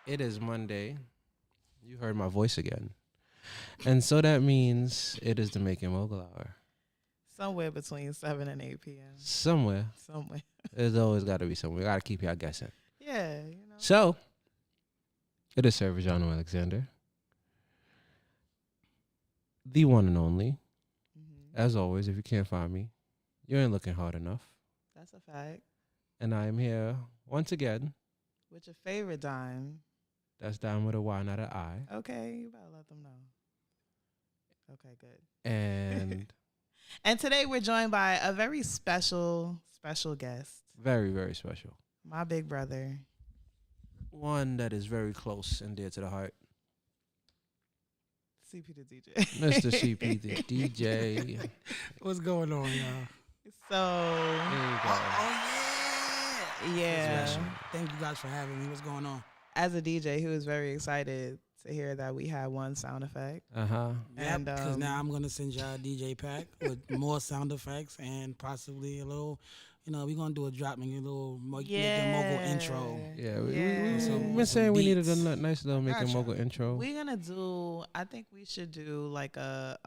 It is Monday. You heard my voice again. And so that means it is the Making Mogul Hour. Somewhere between 7 and 8 p.m. Somewhere. Somewhere. There's always got to be somewhere. Got to keep y'all guessing. Yeah, So, it is Sir Vajano Alexander. The one and only. As always, if you can't find me, you ain't looking hard enough. That's a fact. And I am here once again. With your favorite dime. That's Dime with a Y, not an I. Okay, you better let them know. Okay, good. And and today we're joined by a very special guest. very, very special. My big brother. One that is very close and dear to the heart. CP the DJ. Mr. CP the DJ. What's going on, y'all? So, There you go. yeah. Thank you guys for having me. What's going on? As a DJ, he was very excited to hear that we had one sound effect. Uh-huh. And, Because now I'm going to send y'all a DJ pack with more sound effects and possibly a little, we're going to do a drop and a little Mogul intro. Yeah, Some- we've been saying we needed a beats. nice little Making Gotcha. Mogul intro. We're gonna do. I think we should do like a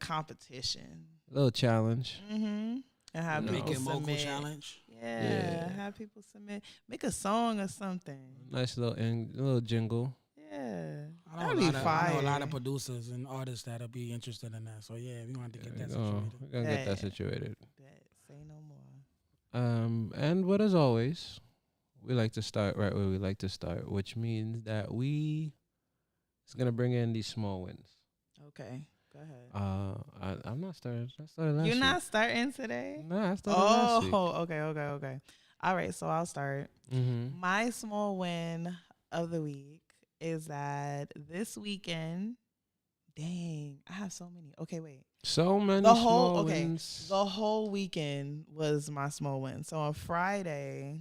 competition. A little challenge. And have No. people Make a Mogul submit. challenge. Yeah, have people submit. Make a song or something. Nice little jingle. Yeah, I that'd know, be a lot of, I know a lot fire. of producers and artists that'll be interested in that. So, yeah, we want to get that Oh, situated. we're gonna get that Yeah. situated. Bet. Say no more. But as always, we like to start right where we like to start, which means that it's gonna bring in these small wins. Okay, go ahead. I'm not starting. I started last You're week. not starting today. Nah, I started last week. Oh, okay. All right, so I'll start. Mm-hmm. My small win of the week is that this weekend, dang, I have so many. Okay, wait. So many The small whole wins. the whole weekend was my small win. So on Friday,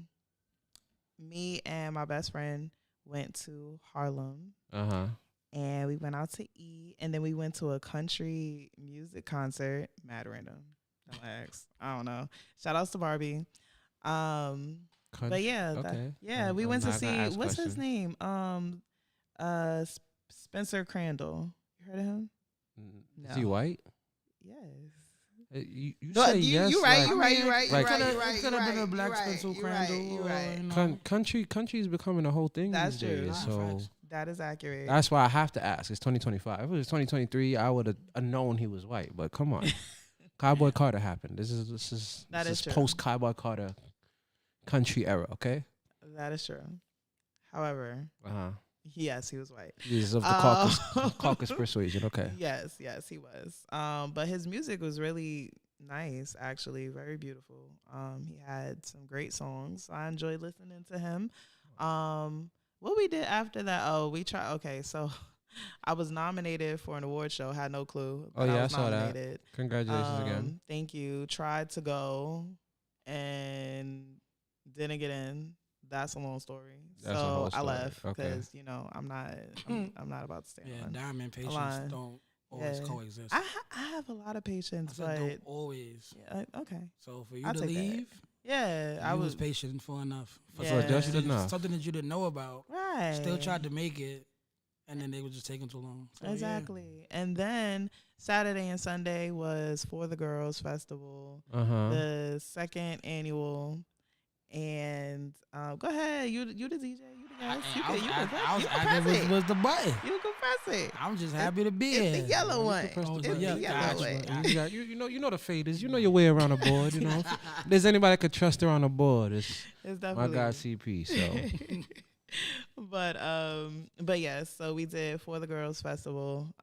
me and my best friend went to Harlem Uh-huh. and we went out to eat, and then we went to a country music concert. Mad random. Don't ask. I don't know. Shout outs to Barbie. But yeah, Okay. we I'm went to not gonna see ask what's his questions. name? Spencer Crandall. You heard of him? Is he No. white? Yes. You No, say you- yes. you right, like, you right, you right, It you like- right, could've- you right, It could have been a you Black right, Spencer you right, Crandall. you or, right. Country is becoming a whole thing That's these days. true. Nah, So facts. That is accurate. that's why I have to ask. It's 2025. If it was 2023, I would have known he was white. But come on, Cowboy Carter happened. This is That is true. post Cowboy Carter country era. Okay. That is true. However, yes, he was white. He's of the caucus persuasion. Okay. Yes, he was. But his music was really nice, actually, very beautiful. He had some great songs. I enjoyed listening to him. What we did after that? We tried. Okay, so I was nominated for an award show. Had no clue. Oh, that yeah, I was saw that. nominated. Congratulations again. Thank you. Tried to go and didn't get in. That's a long story. That's a so whole I story. left Okay. because I'm not about to stand Yeah, on. diamond and patience line. don't always Yeah. coexist. I have a lot of I patience, said don't but always. okay. So for you I'll to take that. leave, Yeah, I you was was patient for enough. For Yeah. something just that you- enough. Something that you didn't know about. right. Still tried to make it, and then they were just taking too long. So, yeah. Exactly. And then Saturday and Sunday was For the Girls Festival, the second annual. And go ahead, you the DJ, you the guest. You can press it. was the button. You can press it. I'm just happy to be It's here. the yellow one. press the It's button. the Yeah, yellow gotcha. one. You know the faders. You know your way around a board. You know, if there's anybody that could trust around a board, it's It's my definitely guy CP. So but yes, so we did For the Girls Festival.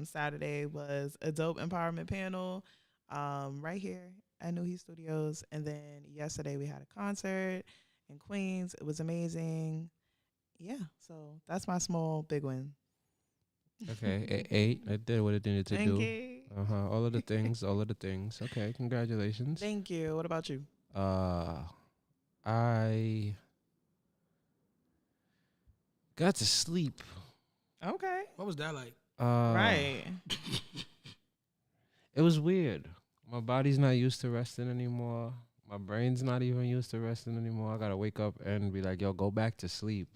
Saturday was a dope empowerment panel right here at New Heat Studios, and then yesterday we had a concert in Queens. It was amazing. Yeah, so that's my small big win. okay, 8. I did what it needed to Thank do. you. All of the things. Okay, congratulations. Thank you. What about you? I got to sleep. Okay. What was that like? Right. It was weird. My body's not used to resting anymore. My brain's not even used to resting anymore. I gotta wake up and be like, yo, go back to sleep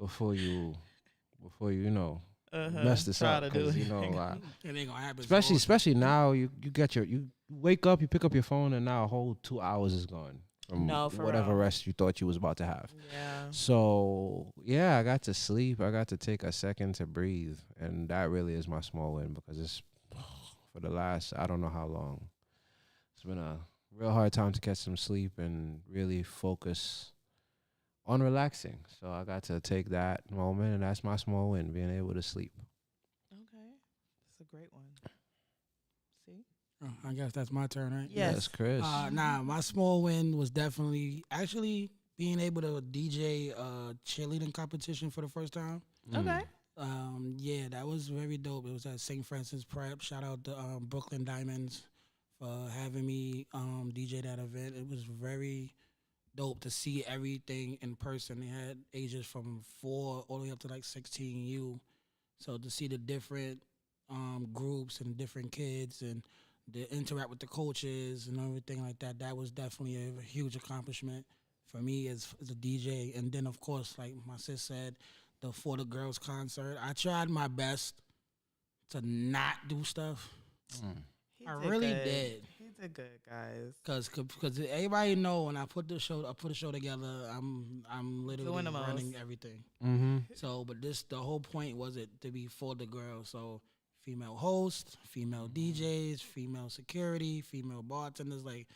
before you, you know, mess this Try up. to do Because, you it. know, It ain't gonna happen. especially now, you wake up, you pick up your phone, and now a whole 2 hours is gone from No, for whatever real. rest you thought you was about to have. Yeah. So yeah, I got to sleep. I got to take a second to breathe, and that really is my small win because it's for the last I don't know how long. It's been a real hard time to catch some sleep and really focus on relaxing. So I got to take that moment, and that's my small win, being able to sleep. Okay. It's a great one. See? I guess that's my turn, right? Yes. Chris. Nah, my small win was definitely actually being able to DJ cheerleading competition for the first time. Okay. Yeah, that was very dope. It was at St. Francis Prep. Shout out to Brooklyn Diamonds for having me DJ that event. It was very dope to see everything in person. They had ages from 4 all the way up to like 16U. So to see the different groups and different kids and to interact with the coaches and everything like that, that was definitely a huge accomplishment for me as a DJ. And then, of course, like my sis said, the For the Girls concert. I tried my best to not do stuff. I really did. He did good, guys. Cause everybody know when I put a show together, I'm literally Doing the running most. everything. Mm-hmm. So, but the whole point was it to be for the girls. So, female hosts, female DJs, female security, female bartenders, like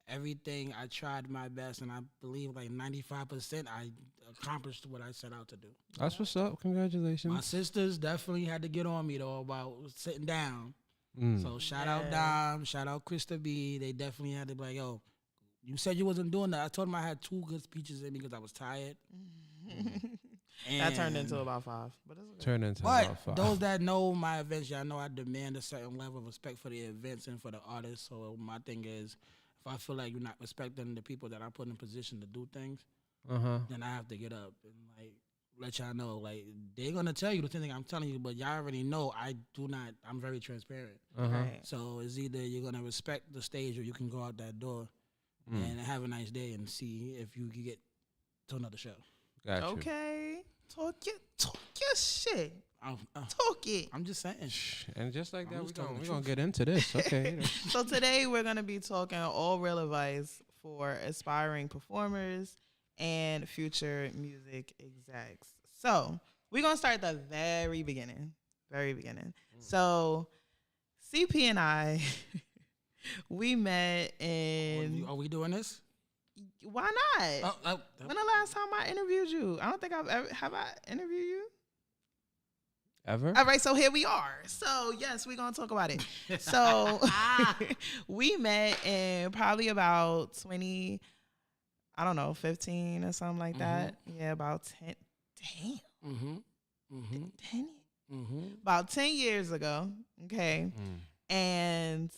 everything. I tried my best, and I believe like 95% I accomplished what I set out to do. That's what's up. Congratulations. My sisters definitely had to get on me though about sitting down. Mm. So shout out Dom, shout out Krista B. They definitely had to be like, yo, you said you wasn't doing that. I told them I had 2 good speeches in me because I was tired. That turned into about 5. But it's okay. Turn into But about 5. those that know my events, y'all know I demand a certain level of respect for the events and for the artists. So my thing is, if I feel like you're not respecting the people that I put in position to do things, then I have to get up and like let y'all know. Like they're gonna tell you the thing I'm telling you, but y'all already know I do not. I'm very transparent. Right. So it's either you're gonna respect the stage or you can go out that door and have a nice day and see if you can get to another show. Gotcha. Okay. Talk your shit. Talk it. I'm just saying. And just like I'm that, just we're telling the gonna truth. get into this. Okay. So today we're going to be talking all real advice for aspiring performers and future music execs. So we're going to start at the very beginning. So CP and I, we met in... Are we doing this? Why not? When the last time I interviewed you? I don't think have I interviewed you? Ever? All right, so here we are. So, yes, we're going to talk about it. So, we met in probably about 15 or something like that. Yeah, about 10. Damn. 10 About 10 years ago, okay? And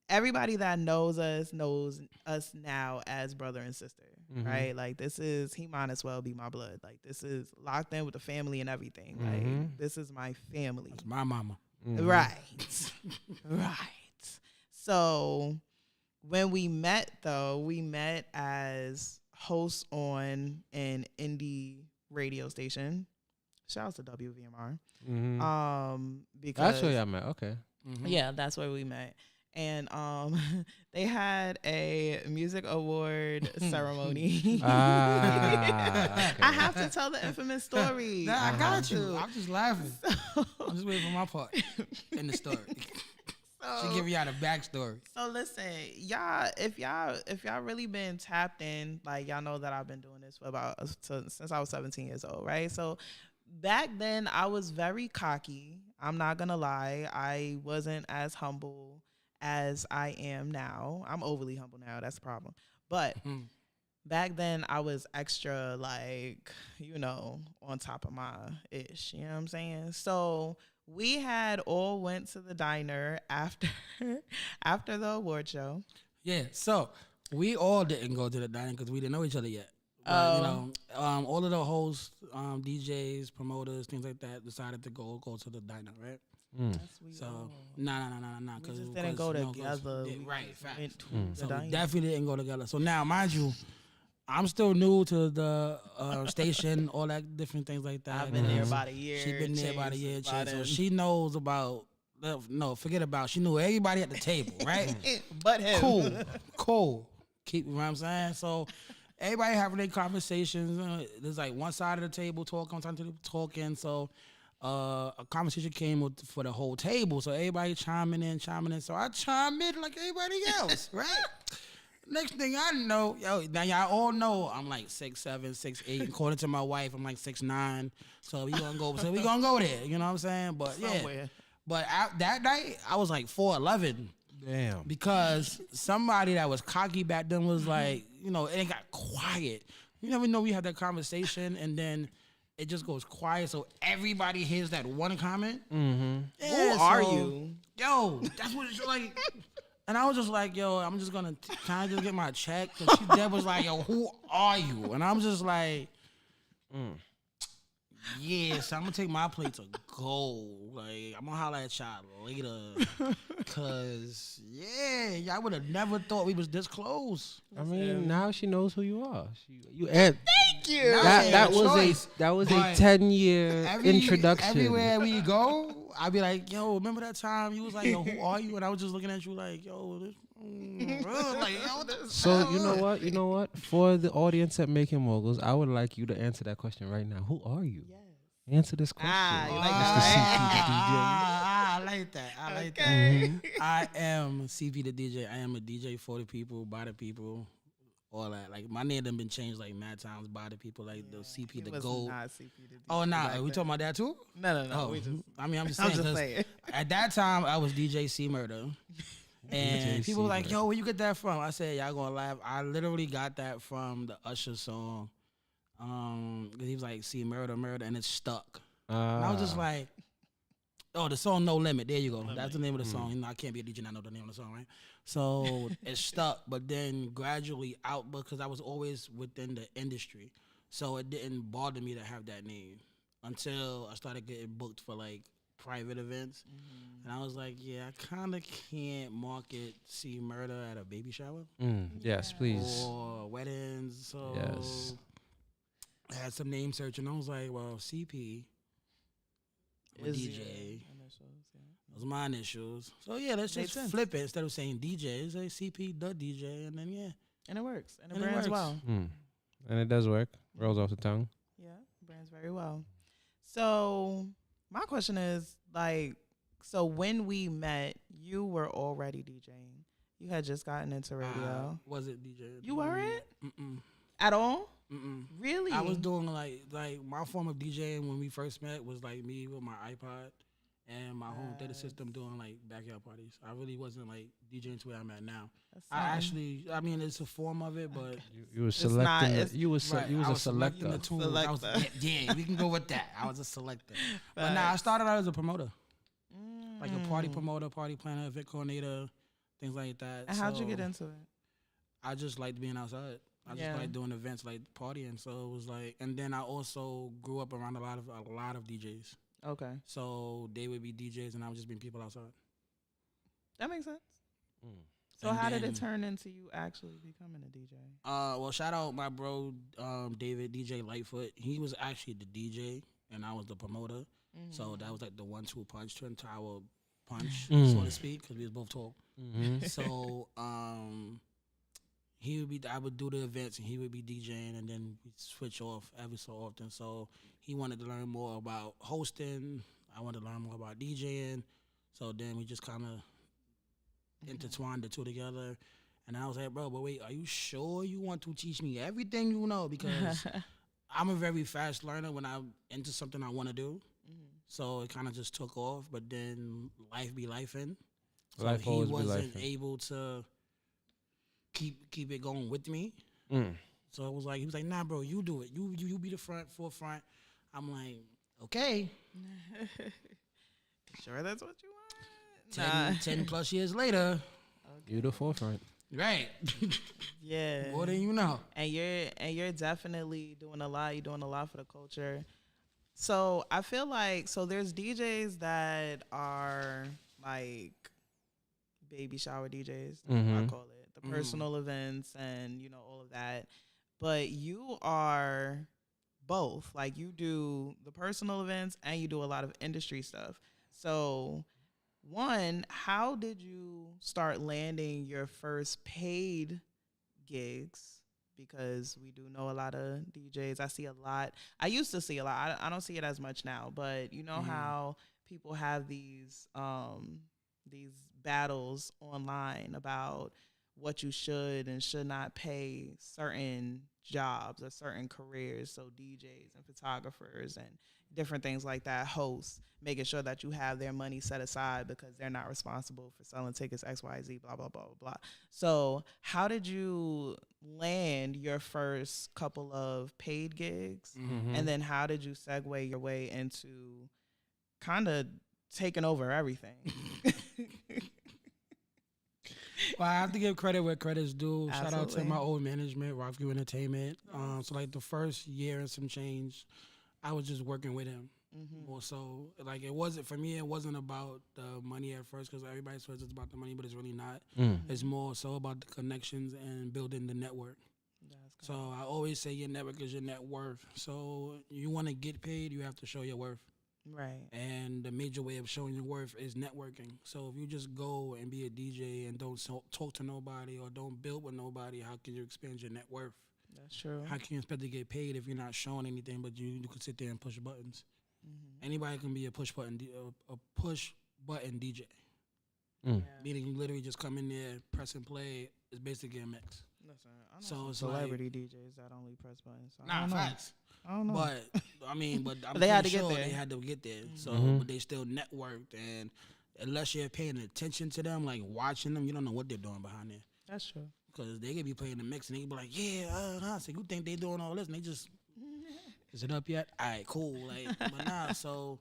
everybody that knows us now as brother and sister, right? Like he might as well be my blood. Like this is locked in with the family and everything. Like this is my family. That's my mama. Right. Right. So when we met as hosts on an indie radio station. Shout out to WVMR. Because that's where y'all met. Okay. Yeah, that's where we met. And they had a music award ceremony. Okay. I have to tell the infamous story. I got you. I'm just laughing. I'm just waiting for my part in the story. She give y'all the backstory. So listen, y'all, if y'all really been tapped in, like y'all know that I've been doing this since I was 17 years old, right? So back then I was very cocky. I'm not gonna lie. I wasn't as humble as I am now. I'm overly humble now. That's the problem. But back then I was extra, like, on top of my ish. You know what I'm saying? So we had all went to the diner after the award show. Yeah. So we all didn't go to the diner because we didn't know each other yet. But, all of the hosts, DJs, promoters, things like that, decided to go to the diner, right? So nah. We just didn't go together. Right, fact. So So we definitely didn't go together. So now, mind you, I'm still new to the station, all that different things like that. I've been there about a year. She been there about a year, Chase, so she knows about. No, forget about. She knew everybody at the table, right? But him. Cool. Keep, you know what I'm saying? So everybody having their conversations. There's like one side of the table talking, one side of the table talking. So a conversation came for the whole table. So everybody chiming in. So I chime in like everybody else, right? Next thing I know, now y'all all know I'm like 6'7", 6'8". According to my wife, I'm like 6'9". So we gonna go there. You know what I'm saying? But Somewhere. yeah. But that night, I was like 4'11". Damn. Because somebody that was cocky back then was like, it got quiet. You never know we had that conversation, and then it just goes quiet. So everybody hears that one comment. Mm-hmm. Yeah, Who are you? Yo, that's what it's like. And I was just like, yo, I'm just going to kind of just get my check. Because she dead was like, yo, who are you? And I'm just like, yeah, so I'm going to take my plate to go. Like, I'm going to holler at y'all later. Because, yeah, I would have never thought we was this close. I mean, now she knows who you are. Thank you. That was a 10-year introduction. Everywhere we go, I'd be like, yo, remember that time you was like, yo, who are you? And I was just looking at you like, yo, this, like, yo, what the So hell? you know what? For the audience at Making Moguls, I would like you to answer that question right now. Who are you? Yes. Answer this question. You like I like that. I like that. Mm-hmm. I am CP the DJ. I am a DJ for the people, by the people, all that. Like, my name done been changed like mad times by the people, like the CP the GOAT. Oh, nah. Are we talking about that too? No. Oh, I'm just I'm saying. just saying. At that time, I was DJ C Murder. And DJ people were like, C-Murder. yo, where you get that from? I said, y'all gonna laugh. I literally got that from the Usher song. Cause he was like, see, murder, and it stuck. And I was just like, oh, the song No Limit. There you go. That's the name of the song. I can't be a DJ and I know the name of the song, right? So it stuck, but then gradually out because I was always within the industry. So it didn't bother me to have that name until I started getting booked for like private events. And I was like, yeah, I kind of can't market C Murder at a baby shower. Yes, please. Or weddings. So Yes. I had some name search, and I was like, well, CP, I'm a DJ. Those are my initials. So, yeah, let's just flip it. Instead of saying DJ, say CP the DJ, and then, yeah. And it works. And it brands well. And it does work. Rolls off the tongue. Yeah, brands very well. So, my question is, like, so when we met, you were already DJing. You had just gotten into radio. Was it DJ? You weren't? Mm-mm. At all? Mm-mm. Really? I was doing like my form of DJing when we first met was like me with my iPod and my home theater system doing like backyard parties. I really wasn't like DJing to where I'm at now. I mean, it's a form of it, but you were selecting. You was right, a selector. The tune. Yeah, we can go with that. I was a selector. But I started out as a promoter, like a party promoter, party planner, event coordinator, things like that. And how'd you get into it? I just liked being outside. I just like doing events, like partying. So it was like, and then I also grew up around a lot of DJs. Okay. So they would be DJs, and I was just being people outside. That makes sense. So and how did it turn into you actually becoming a DJ? Well, shout out my bro David, DJ Lightfoot. He was actually the DJ, and I was the promoter. So that was like the 1-2 punch, twin tower punch, so to speak, because we was both tall. So I would do the events and he would be DJing, and then we'd switch off every so often. So he wanted to learn more about hosting. I wanted to learn more about DJing. So then we just kind of intertwined the two together. And I was like, bro, but wait, are you sure you want to teach me everything you know? Because I'm a very fast learner when I'm into something I want to do. So it kind of just took off. But then life be lifing. So life he wasn't able to keep it going with me. So it was like, he was like, nah, bro, you do it. You be the forefront. I'm like, okay. Sure that's what you want? 10 plus years later. Okay. You the forefront. Right. Yeah. More than you know. And you're definitely doing a lot. You're doing a lot for the culture. So I feel like there's DJs that are like baby shower DJs. That's what I call it. The personal events and all of that. But you are both. Like you do the personal events and you do a lot of industry stuff. So one, how did you start landing your first paid gigs? Because we do know a lot of DJs. I see a lot. I used to see a lot. I don't see it as much now, but you know how people have these battles online about what you should and should not pay certain jobs or certain careers. So DJs and photographers and different things like that, hosts, making sure that you have their money set aside because they're not responsible for selling tickets, XYZ, blah, blah, blah, blah, blah. So how did you land your first couple of paid gigs? And then how did you segue your way into kind of taking over everything? Well, I have to give credit where credit's due. Absolutely. Shout out to my old management, Rockview Entertainment. So like the first year and some change, I was just working with him. More so, like it wasn't for me. It wasn't about the money at first because everybody says it's about the money, but it's really not. It's more so about the connections and building the network. So I always say your network is your net worth. So you want to get paid, you have to show your worth. Right. And the major way of showing your worth is networking. So if you just go and be a DJ and don't talk to nobody or don't build with nobody, how can you expand your net worth? That's true. How can you expect to get paid if you're not showing anything, but you can sit there and push buttons? Anybody can be a push button DJ. Meaning you literally just come in there, press and play. It's basically a mix. Listen, I know So some it's celebrity DJs that only press buttons. So Nah, facts. I don't know. But I mean, but I'm They had pretty to get sure there. they had to get there. So, but they still networked, and unless you're paying attention to them, like watching them, you don't know what they're doing behind there. That's true. Because they could be playing the mix, and they could be like, "Yeah, so you think they doing all this?" And they just, is it up yet? All right, cool. Like, but nah. So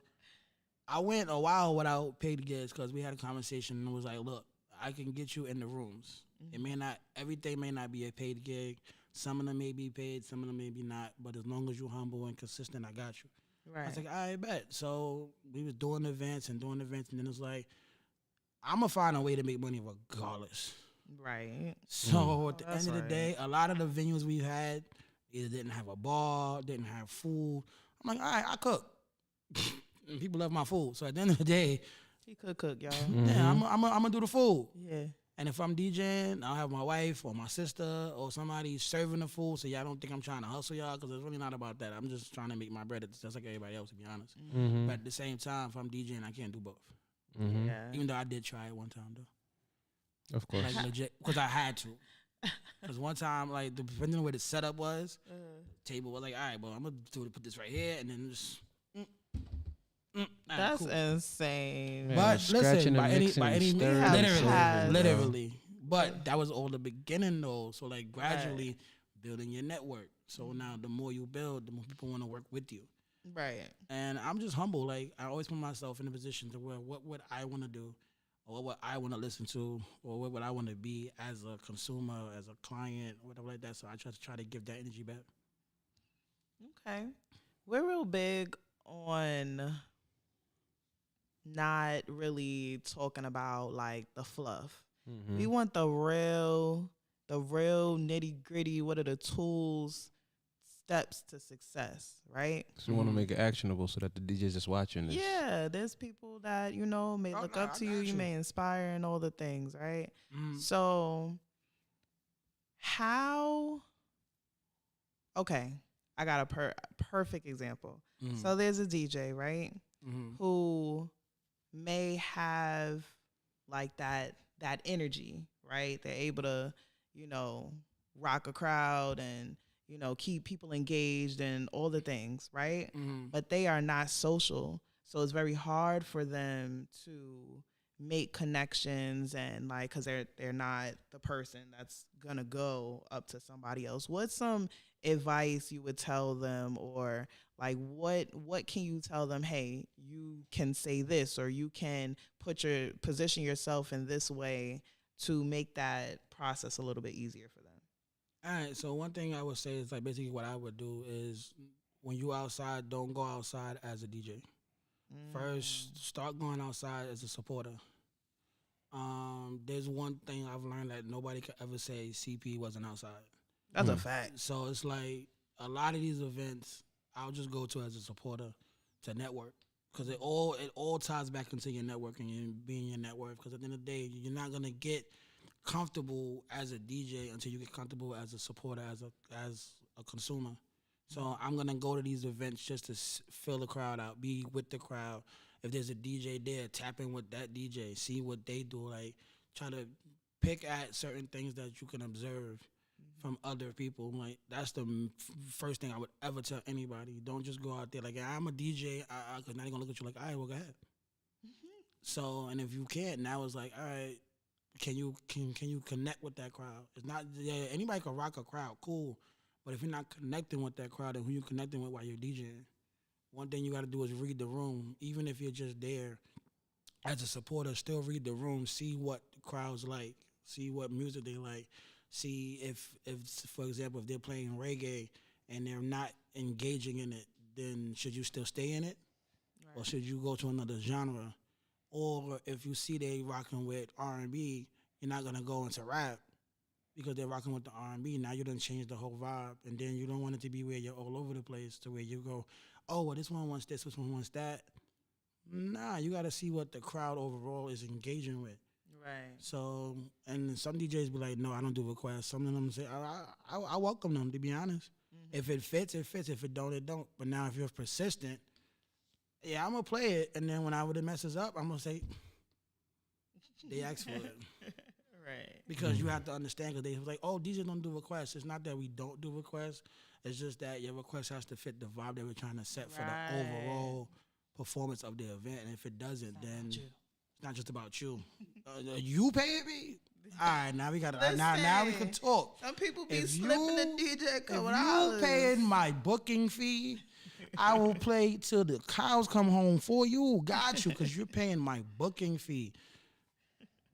I went a while without paid gigs because we had a conversation, and it was like, "Look, I can get you in the rooms. It may not, everything may not be a paid gig. Some of them may be paid, some of them may be not. But as long as you're humble and consistent, I got you." Right. I was like, I bet. So we was doing events, and then it was like, I'm gonna find a way to make money regardless. Right. So at the that's end of the right. day, a lot of the venues we had either didn't have a bar, didn't have food. I'm like, all right, I cook. And people love my food. So at the end of the day, He could cook, y'all. yeah, I'm gonna do the food. Yeah. And if I'm DJing, I'll have my wife or my sister or somebody serving the food, so y'all don't think I'm trying to hustle y'all, because it's really not about that. I'm just trying to make my bread just like everybody else, to be honest. But at the same time, if I'm DJing, I can't do both. Yeah. Even though I did try it one time, though. Of course. Like legit, because I had to. Because one time, like, depending on where the setup was, table was like, all right, well, I'm going to put this right here, and then just... all right, That's cool. insane. Man, But scratching listen, by and any mixing, stirring, literally. But that was all the beginning though. So like gradually building your network. So now the more you build, the more people want to work with you. Right. And I'm just humble. Like I always put myself in a position to where what would I want to do, or what I want to listen to, or what would I want to be as a consumer, as a client, whatever like that. So I try to give that energy back. Okay. We're real big on not really talking about like the fluff. We want the real nitty gritty. What are the tools, steps to success, right? So you want to make it actionable so that the DJs just watching this. Yeah, there's people that, may look up to you. You may inspire and all the things, right? So okay, I got a perfect example. So there's a DJ, right, who may have like that energy, right? They're able to, rock a crowd and, keep people engaged and all the things, right? But they are not social. So it's very hard for them to make connections and like, cause they're not the person that's gonna go up to somebody else. What's some advice you would tell them, or like what can you tell them? Hey, you can say this, or you can position yourself in this way to make that process a little bit easier for them. All right, so one thing I would say is like basically what I would do is when you outside, don't go outside as a DJ. First, start going outside as a supporter. There's one thing I've learned that nobody could ever say CP wasn't outside. That's a fact. So it's like a lot of these events I'll just go to as a supporter to network, because it all ties back into your networking and being your network. Because at the end of the day, you're not gonna get comfortable as a DJ until you get comfortable as a supporter, as a consumer. So I'm gonna go to these events just to fill the crowd out, be with the crowd. If there's a DJ there, tap in with that DJ, see what they do. Like, try to pick at certain things that you can observe from other people. Like, that's the first thing I would ever tell anybody. Don't just go out there like, I'm a DJ. Cause now they're gonna look at you like, all right, well, go ahead. So, and if you can't, now it's like, all right, can you connect with that crowd? It's not, anybody can rock a crowd, cool. But if you're not connecting with that crowd and who you connecting with while you're DJing, one thing you got to do is read the room. Even if you're just there as a supporter, still read the room, see what the crowd's like, see what music they like, see if for example, if they're playing reggae and they're not engaging in it, then should you still stay in it? Right. Or should you go to another genre? Or if you see they rocking with R&B, you're not going to go into rap, because they're rocking with the R&B. Now you done changed the whole vibe, and then you don't want it to be where you're all over the place, to where you go, oh, well, this one wants this one wants that. Nah, you got to see what the crowd overall is engaging with. Right. So, and some DJs be like, no, I don't do requests. Some of them say, I welcome them, to be honest. If it fits, it fits. If it don't, it don't. But now if you're persistent, yeah, I'm going to play it, and then when it messes up, I'm going to say, they asked for it. Right. Because you have to understand, because they was like, oh, DJs don't do requests. It's not that we don't do requests. It's just that your request has to fit the vibe that we're trying to set for the overall performance of the event. And if it doesn't, then it's not just about you. You paying me? All right, now we got to. Now we can talk. Some people be slipping the DJ a couple If dollars. you paying my booking fee, I will play till the cows come home for you. Got you, because you're paying my booking fee.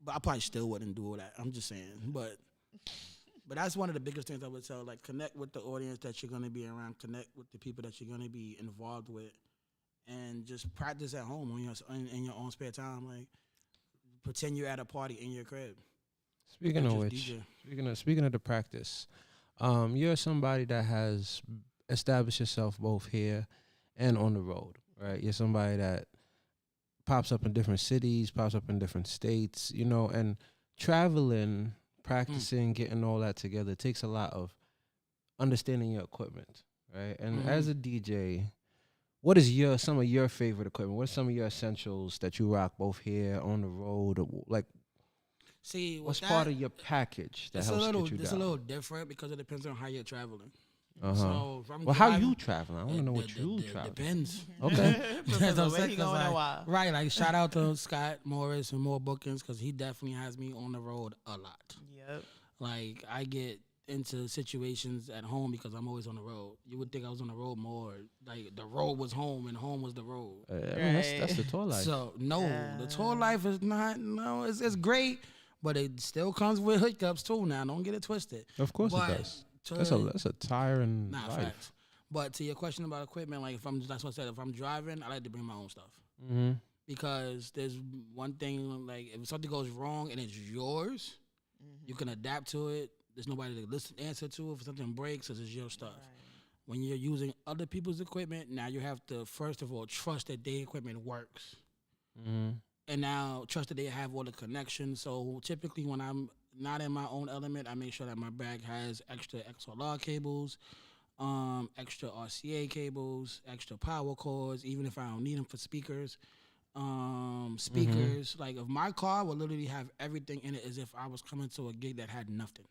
But I probably still wouldn't do all that. I'm just saying. But that's one of the biggest things I would tell. Like, connect with the audience that you're going to be around. Connect with the people that you're going to be involved with. And just practice at home in your own spare time. Like, pretend you're at a party in your crib. Speaking of which, speaking of the practice, you're somebody that has established yourself both here and on the road, right? You're somebody that pops up in different cities, pops up in different states, and traveling, practicing, getting all that together takes a lot of understanding your equipment, right? And as a DJ, what is some of your favorite equipment? What are some of your essentials that you rock both here, on the road? Like, see, what's part of your package that helps get you down? It's a little different because it depends on how you're traveling. So how you traveling? I want to know what you traveling. Depends. Okay. Right, like shout out to Scott Morris and More Bookings, because he definitely has me on the road a lot. Yep. Like, I get into situations at home because I'm always on the road. You would think I was on the road more. Like, the road was home and home was the road. I mean, that's the tour life. So the tour life is not. No, it's great, but it still comes with hiccups too. Now, don't get it twisted. Of course it does. That's a tiring life. Facts. But to your question about equipment, like, that's what I said. If I'm driving, I like to bring my own stuff. Because there's one thing, like, if something goes wrong and it's yours, you can adapt to it. There's nobody to answer to if something breaks, because it's your stuff. Right. When you're using other people's equipment, now you have to, first of all, trust that their equipment works. And now trust that they have all the connections. So typically when I'm not in my own element, I make sure that my bag has extra XLR cables, extra RCA cables, extra power cords, even if I don't need them for speakers. Like, if my car would literally have everything in it as if I was coming to a gig that had nothing.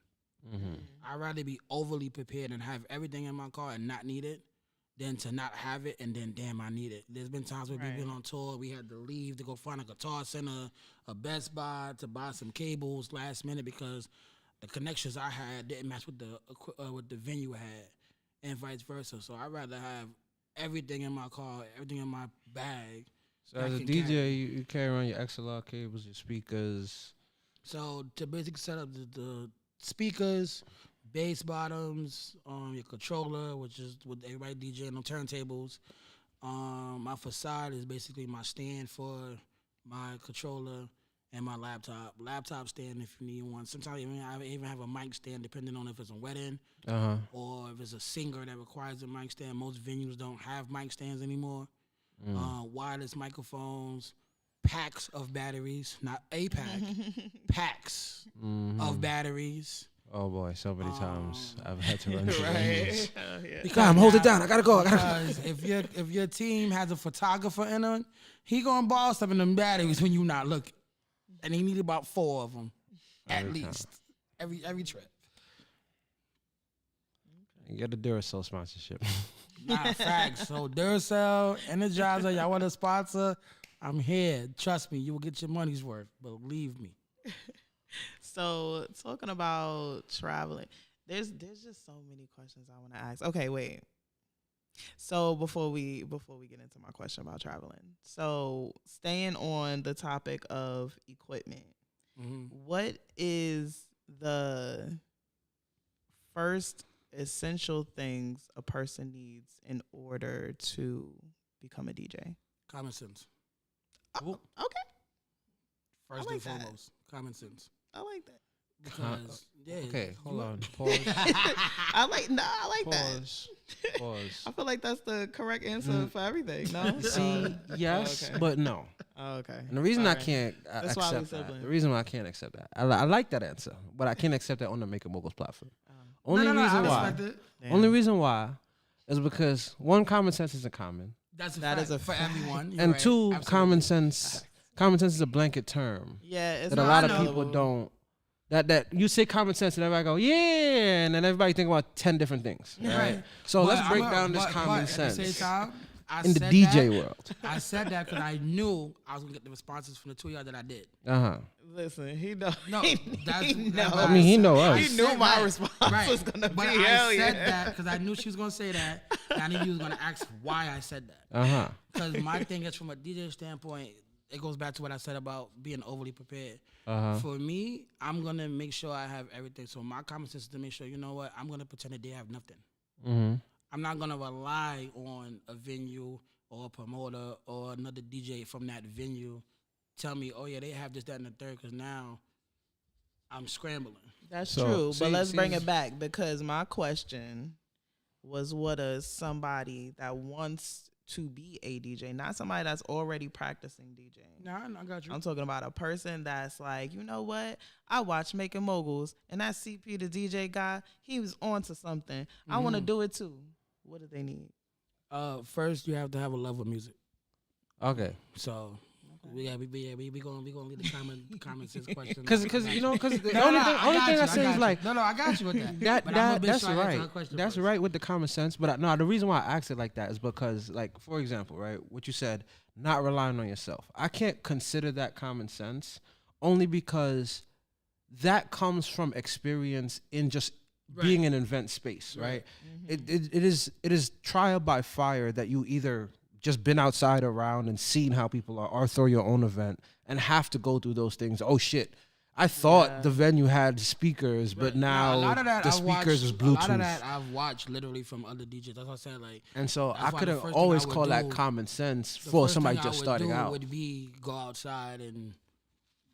I'd rather be overly prepared and have everything in my car and not need it than to not have it and then, damn, I need it. There's been times where we've been on tour, we had to leave to go find a Guitar Center, a Best Buy, to buy some cables last minute because the connections I had didn't match with the venue had, and vice versa. So I'd rather have everything in my car, everything in my bag. So as a DJ, you carry around your XLR cables, your speakers. So to basically set up the speakers, bass bottoms, your controller, which is with everybody DJing on turntables. My facade is basically my stand for my controller and my laptop. Laptop stand if you need one. Sometimes I even have a mic stand depending on if it's a wedding or if it's a singer that requires a mic stand. Most venues don't have mic stands anymore. Wireless microphones, packs of batteries, not a pack, packs of batteries. Oh boy, so many times I've had to run to venues. Because hold it down. I gotta go. Because if your team has a photographer in it, he gonna borrow some of them batteries when you not looking, and he need about 4 of them at least every trip. You got a Duracell sponsorship. Nah, facts. So Duracell, Energizer, y'all want a sponsor? I'm here. Trust me, you will get your money's worth. Believe me. So talking about traveling, there's just so many questions I want to ask. Okay, wait. So before we get into my question about traveling, so staying on the topic of equipment, what is the first essential things a person needs in order to become a DJ? Common sense. Okay. First like and that. foremost, common sense. I like that. Because Okay, hold on. Pause. I like Pause. that. Pause. I feel like that's the correct answer for everything. No, See, yes, okay. but no. Oh, okay. And the reason Sorry. I can't That's why we accept that, siblings. the reason why I can't accept that, I like that answer, but I can't accept that on the Make a Moguls platform. Only reason I why. respect it. Only reason why is because one, common sense isn't common, That is for everyone. You're and right. two, Absolutely. common sense is a blanket term Yeah, it's that a not lot of available. people don't. That you say common sense and everybody go yeah, and then everybody think about 10 different things. Right. So But let's break I'm down this but common at the same sense time, in the DJ world. I said that because I knew I was gonna get the responses from the 2 of y'all that I did. Listen, he know. No, that's he know. I mean, he know us. He knew my response was gonna but be hell I said yeah. that because I knew she was gonna say that, and I knew you was gonna ask why I said that. Because my thing is, from a DJ standpoint, it goes back to what I said about being overly prepared. For me, I'm gonna make sure I have everything. So my common sense is to make sure, you know what, I'm gonna pretend that they have nothing. I'm not gonna rely on a venue or a promoter or another DJ from that venue tell me, oh yeah, they have this, that, and the third. Because now I'm scrambling. That's So, true, see- but let's see- bring it back because my question was, what is somebody that wants to be a DJ, not somebody that's already practicing DJing. Nah, I got you. I'm talking about a person that's like, you know what? I watched Making Moguls, and that CP, the DJ guy, he was onto something. I want to do it too. What do they need? First, you have to have a love of music. Okay. So we gonna leave the common sense question. Because you know, because the only thing I say is like, no, I got you with that. But I'm a bit that's shy to answer right. her question That's first. right with the common sense. But no, the reason why I asked it like that is because, like, for example, right, what you said, not relying on yourself. I can't consider that common sense only because that comes from experience in just being in an event space, right? Mm-hmm. It is trial by fire that you either just been outside around and seen how people are, or throw your own event and have to go through those things. Oh shit, I thought the venue had speakers, but now a lot of that the I've speakers watched, is Bluetooth. A lot of that I've watched literally from other DJs. That's what I said. Like, and so that's I why could the have first thing always I would called that do- common sense the for first somebody thing just I would starting do out. would be go outside and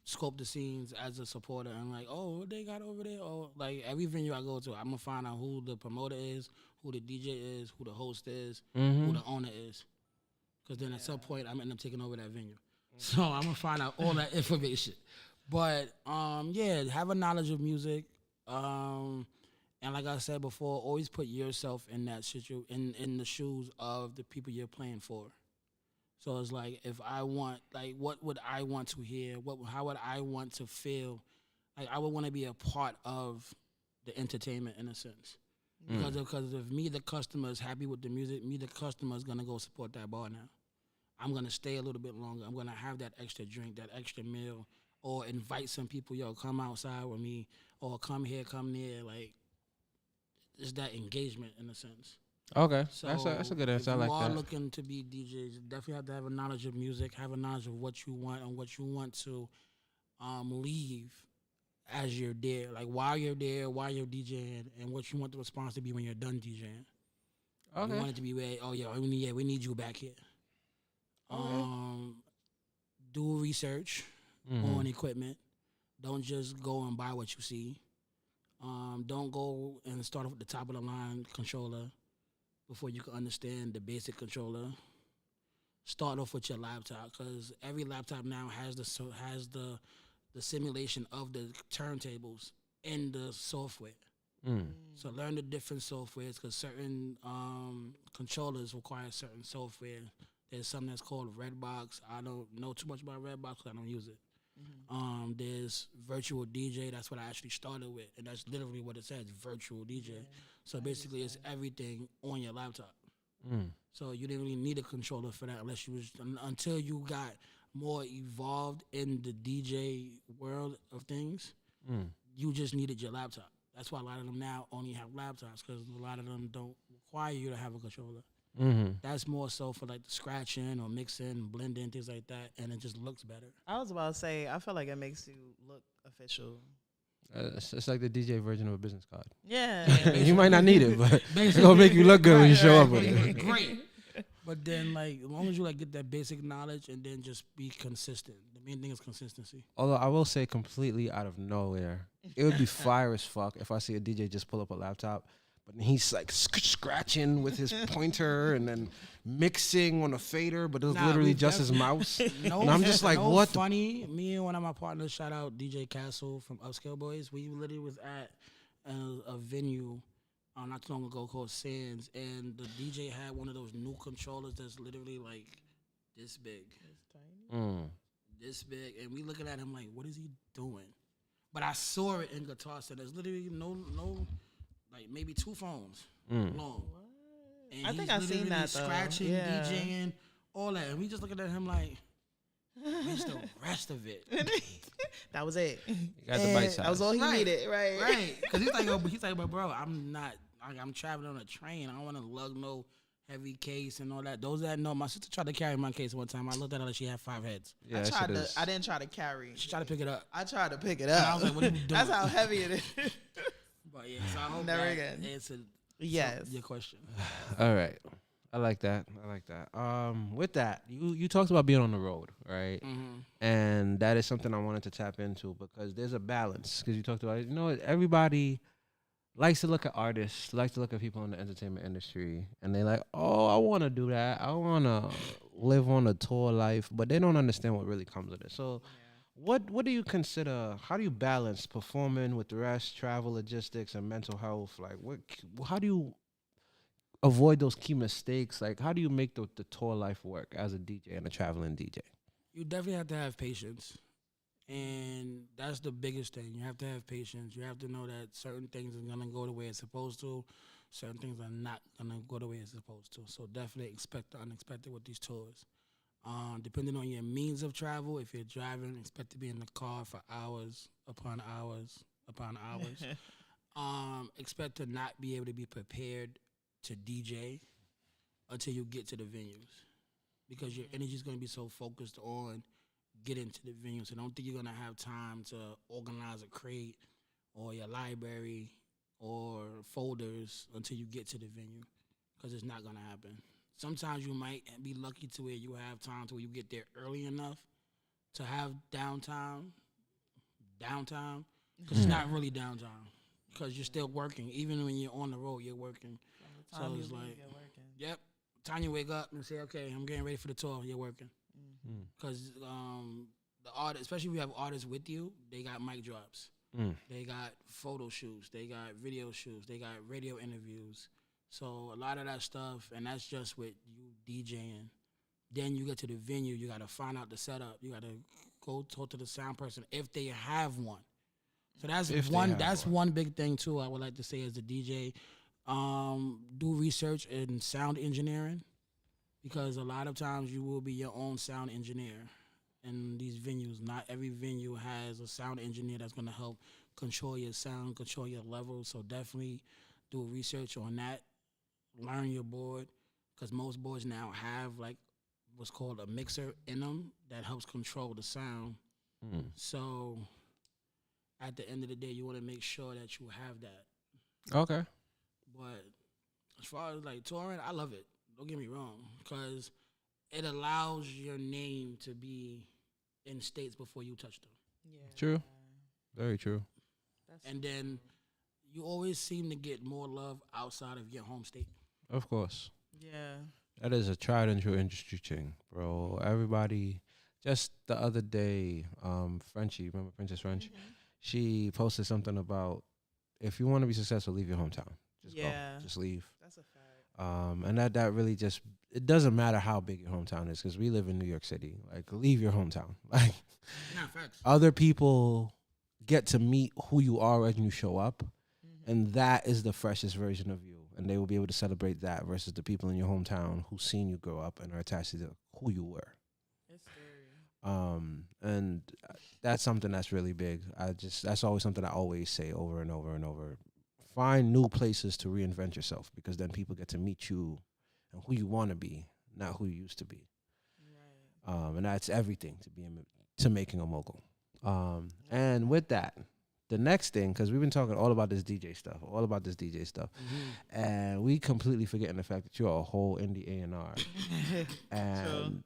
scope the scenes as a supporter and like, oh, what they got over there? Oh, like every venue I go to, I'm gonna find out who the promoter is, who the DJ is, who the host is, who the owner is. Because then at some point I'm end up taking over that venue. So I'm gonna find out all that information. But yeah, have a knowledge of music. And like I said before, always put yourself in that in the shoes of the people you're playing for. So it's like, if I want, like, what would I want to hear? How would I want to feel? Like, I would want to be a part of the entertainment in a sense. Because if me, the customer, is happy with the music, me, the customer, is going to go support that bar now. I'm going to stay a little bit longer. I'm going to have that extra drink, that extra meal, or invite some people, yo, come outside with me, or come here, come there. Like, it's that engagement in a sense. Okay, So that's a good answer. I like if you are that. looking to be DJs, you definitely have to have a knowledge of music, have a knowledge of what you want and what you want to leave as you're there, like while you're there, while you're DJing, and what you want the response to be when you're done DJing. Okay. You want it to be where, oh yeah, we need you back here. Okay. Do research on equipment. Don't just go and buy what you see. Don't go and start off with the top of the line controller before you can understand the basic controller. Start off with your laptop, because every laptop now has the simulation of the turntables in the software. So learn the different softwares, because certain controllers require certain software. There's something that's called Redbox. I don't know too much about Redbox because I don't use it. There's Virtual DJ. That's what I actually started with, and that's literally what it says, Virtual DJ. Yeah, so basically, it's everything on your laptop. So you didn't really need a controller for that until you got more evolved in the DJ world of things. You just needed your laptop. That's why a lot of them now only have laptops, because a lot of them don't require you to have a controller. That's more so for like the scratching or mixing, blending, things like that, and it just looks better. I was about to say, I feel like it makes you look official. It's like the DJ version of a business card. Yeah. You might not need it, but it's going to make you look good when you show up with it. Great. But then, like, as long as you like get that basic knowledge and then just be consistent. The main thing is consistency. Although I will say, completely out of nowhere, it would be fire as fuck if I see a DJ just pull up a laptop, but he's like scratching with his pointer and then mixing on a fader, but it's literally just his mouse. And I'm just like, what? Funny, me and one of my partners, shout out DJ Castle from Upscale Boys, we literally was at a venue not too long ago called Sands, and the DJ had one of those new controllers that's literally like this big. This big, and we looking at him like, what is he doing? But I saw it in Guitar Center. There's literally no, like maybe 2 phones long. And I think I've seen that though. Scratching, DJing, all that, and we just looking at him like, where's the rest of it? That was it. You got the bite size. That was all he needed, right? Right. Because he's like, but bro, I'm traveling on a train. I don't want to lug no heavy case and all that. Those that know, my sister tried to carry my case one time. I looked at her like she had 5 heads. Yeah, I didn't try to carry. She tried to pick it up. I tried to pick it up. And I was like, what are you doing? That's how heavy it is. But yeah, so I hope Never that again. answered your question. All right. I like that. With that, you talked about being on the road, right? And that is something I wanted to tap into, because there's a balance. Because you talked about it. You know, everybody likes to look at artists, likes to look at people in the entertainment industry, and they're like, oh, I want to do that. I want to live on a tour life, but they don't understand what really comes with it. So what do you consider, how do you balance performing with rest, travel, logistics, and mental health? Like, how do you avoid those key mistakes? Like, how do you make the tour life work as a DJ and a traveling DJ? You definitely have to have patience. And that's the biggest thing. You have to have patience. You have to know that certain things are going to go the way it's supposed to. Certain things are not going to go the way it's supposed to. So definitely expect the unexpected with these tours. Depending on your means of travel, if you're driving, expect to be in the car for hours upon hours upon hours. Expect to not be able to be prepared to DJ until you get to the venues, because your energy is going to be so focused on getting to the venue. So don't think you're going to have time to organize a crate or your library or folders until you get to the venue, because it's not going to happen. Sometimes you might be lucky to where you have time to where you get there early enough to have downtime, because it's not really downtime, because you're still working. Even when you're on the road, you're working. So it's like, yep, time you wake up and say, okay, I'm getting ready for the tour, you're working. Because the artists, especially if you have artists with you, they got mic drops. They got photo shoots. They got video shoots. They got radio interviews. So a lot of that stuff, and that's just with you DJing. Then you get to the venue, you got to find out the setup. You got to go talk to the sound person if they have one. So that's one big thing too. I would like to say as a DJ, do research in sound engineering, because a lot of times you will be your own sound engineer in these venues. Not every venue has a sound engineer that's going to help control your sound, control your level. So definitely do research on that. Learn your board, because most boards now have like what's called a mixer in them that helps control the sound. So at the end of the day, you want to make sure that you have that. Okay. But as far as like touring, I love it. Don't get me wrong, because it allows your name to be in states before you touch them. Yeah. True. Very true. And then you always seem to get more love outside of your home state. Of course. Yeah. That is a tried and true industry thing, bro. Everybody, just the other day, Frenchie, remember Princess French? Mm-hmm. She posted something about if you want to be successful, leave your hometown. Just go. Just leave. That's a fact. And that really just, it doesn't matter how big your hometown is, because we live in New York City. Like, leave your hometown. Like, Facts. other people get to meet who you are when you show up, and that is the freshest version of you. And they will be able to celebrate that versus the people in your hometown who've seen you grow up and are attached to who you were. It's scary. And that's something that's really big. That's always something I always say over and over and over. Find new places to reinvent yourself, because then people get to meet you and who you want to be, not who you used to be. Right. And that's everything to making a mogul. And with that, the next thing, because we've been talking all about this DJ stuff, and we completely forgetting the fact that you're a whole indie A&R. And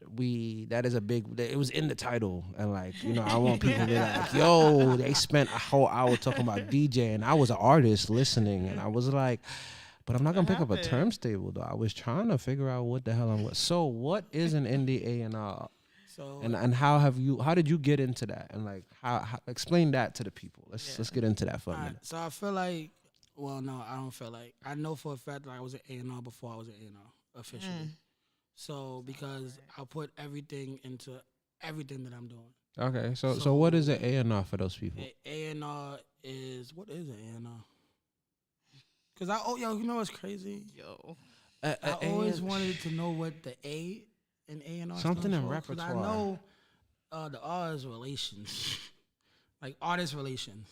that is a big, it was in the title. And like, I want people to be like, yo, they spent a whole hour talking about DJing. I was an artist listening, and I was like, but I'm not going to pick up a term stable, though. I was trying to figure out what the hell I'm with. So what is an indie A&R? So and how did you get into that, and like how explain that to the people? Let's get into that for a minute. So I feel like, well, no, I don't feel like, I know for a fact that I was an A&R before I was an A&R officially. So because I put everything into everything that I'm doing. Okay, so what is an A&R for those people? A&R is, what is an A&R? Because you know what's crazy? I always wanted to know what the A in A&R something in repertoire. I know the R is relations, like artist relations.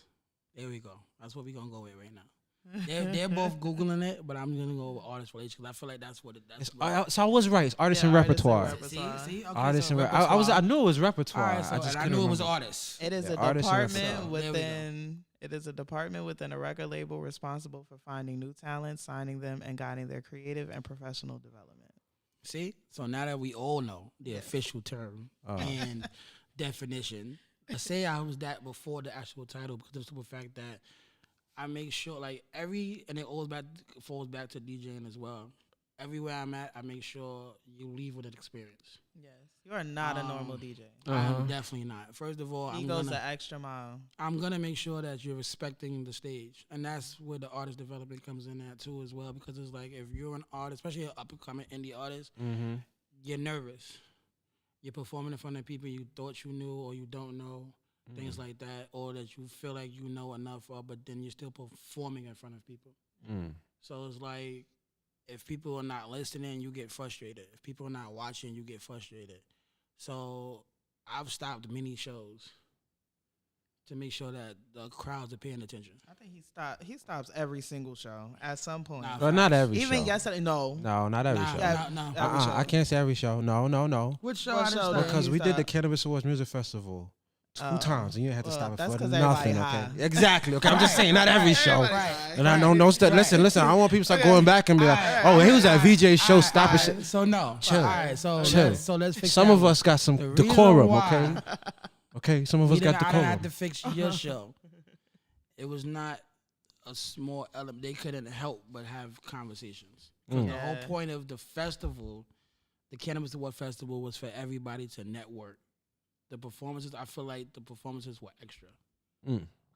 There we go. That's what we're gonna go with right now. They're both googling it, but I'm gonna go with artist relations because I feel like that's what it. So I was right. It's artist and repertoire. See, okay, artist and repertoire. I knew it was repertoire. All right, I knew it was artists. It is a department within. It is a department within a record label responsible for finding new talent, signing them, and guiding their creative and professional development. See? So now that we all know the official term and definition, I say I was that before the actual title because of the simple fact that I make sure, like, and it always falls back to DJing as well. Everywhere I'm at, I make sure you leave with an experience. Yes. You are not a normal DJ. I'm definitely not. First of all, he goes the extra mile. I'm going to make sure that you're respecting the stage. And that's where the artist development comes in at too as well. Because it's like, if you're an artist, especially an up-and-coming indie artist, you're nervous. You're performing in front of people you thought you knew or you don't know, things like that. Or that you feel like you know enough of, but then you're still performing in front of people. So it's like, if people are not listening, you get frustrated. If people are not watching, you get frustrated. So I've stopped many shows to make sure that the crowds are paying attention. I think he stops every single show at some point. But not every show. Even yesterday, no, not every show. No. I can't say every show. No. Which show? Because we did the Cannabis Awards Music Festival 2 times, and you had to stop it for nothing. Okay, exactly. Okay, I'm just saying, not every show. And I know, listen. I don't want people to start going back and be like, "Oh, he was at VJ's show, stop it." So no, chill. All right, so let's fix some of us got some decorum. Okay, some of us got decorum. I had to fix your show. It was not a small element. They couldn't help but have conversations. The whole point of the festival, the Cannabis Award Festival, was for everybody to network. The performances, I feel like the performances were extra.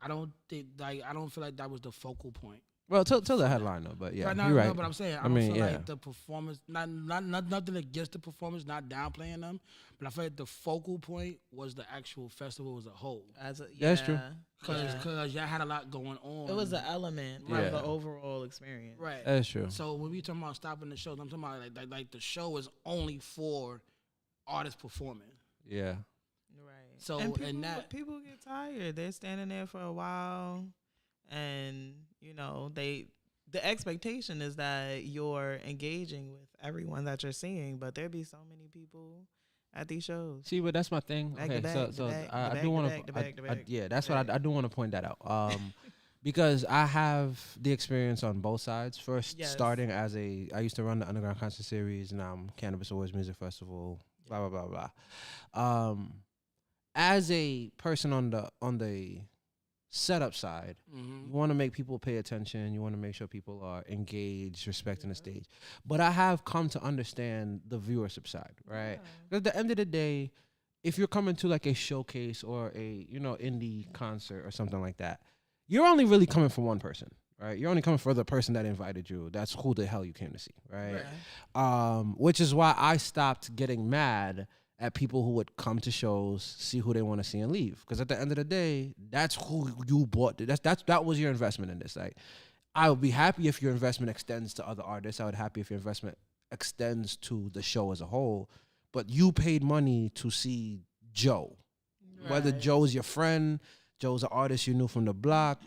I don't feel like that was the focal point. Well, tell the headline though, but yeah, you're right. No, but I'm saying I feel like the performance, not nothing against the performance, not downplaying them, but I feel like the focal point was the actual festival as a whole. That's true. Because y'all had a lot going on. It was an element of the overall experience. Right. That's true. So when we talking about stopping the show, I'm talking about like the show is only for artists performing. Yeah. Right. So people get tired. They're standing there for a while, and the expectation is that you're engaging with everyone that you're seeing, but there be so many people at these shows. See, but that's my thing. Back Okay, to so back, so to back, I to do want back, to to, back, to back, yeah, to that's back. what I do want to point that out. Because I have the experience on both sides. First, Yes. starting as I used to run the Underground Concert Series, and Cannabis Awards Music Festival, blah blah blah blah. As a person on the setup side, you want to make people pay attention. You want to make sure people are engaged, respecting the stage. But I have come to understand the viewership side, right? At the end of the day, if you're coming to like a showcase or a indie concert or something like that, you're only really coming for one person, right? You're only coming for the person that invited you. That's who the hell you came to see, right? Which is why I stopped getting mad at people who would come to shows, see who they want to see, and leave. Because at the end of the day, that's who you bought. That was your investment in this. Like, I would be happy if your investment extends to other artists. I would be happy if your investment extends to the show as a whole. But you paid money to see Joe. Whether Joe's your friend, Joe's an artist you knew from the block,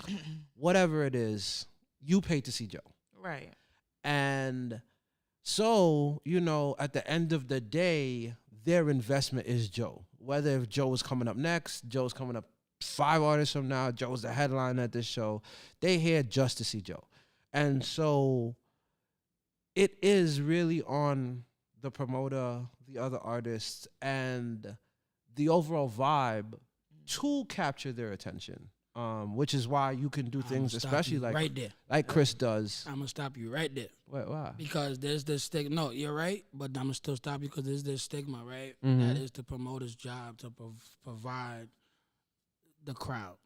whatever it is, you paid to see Joe. Right. And so, at the end of the day, their investment is Joe. Whether if Joe is coming up next, Joe's coming up 5 artists from now, Joe's the headline at this show, they here just to see Joe. And so it is really on the promoter, the other artists, and the overall vibe to capture their attention. Which is why you can do things, especially like Chris does. I'm gonna stop you right there. Wait, why? Because there's this stigma. No, you're right, but I'm gonna still stop you because there's this stigma, right? Mm-hmm. That is the promoter's job to provide the crowd.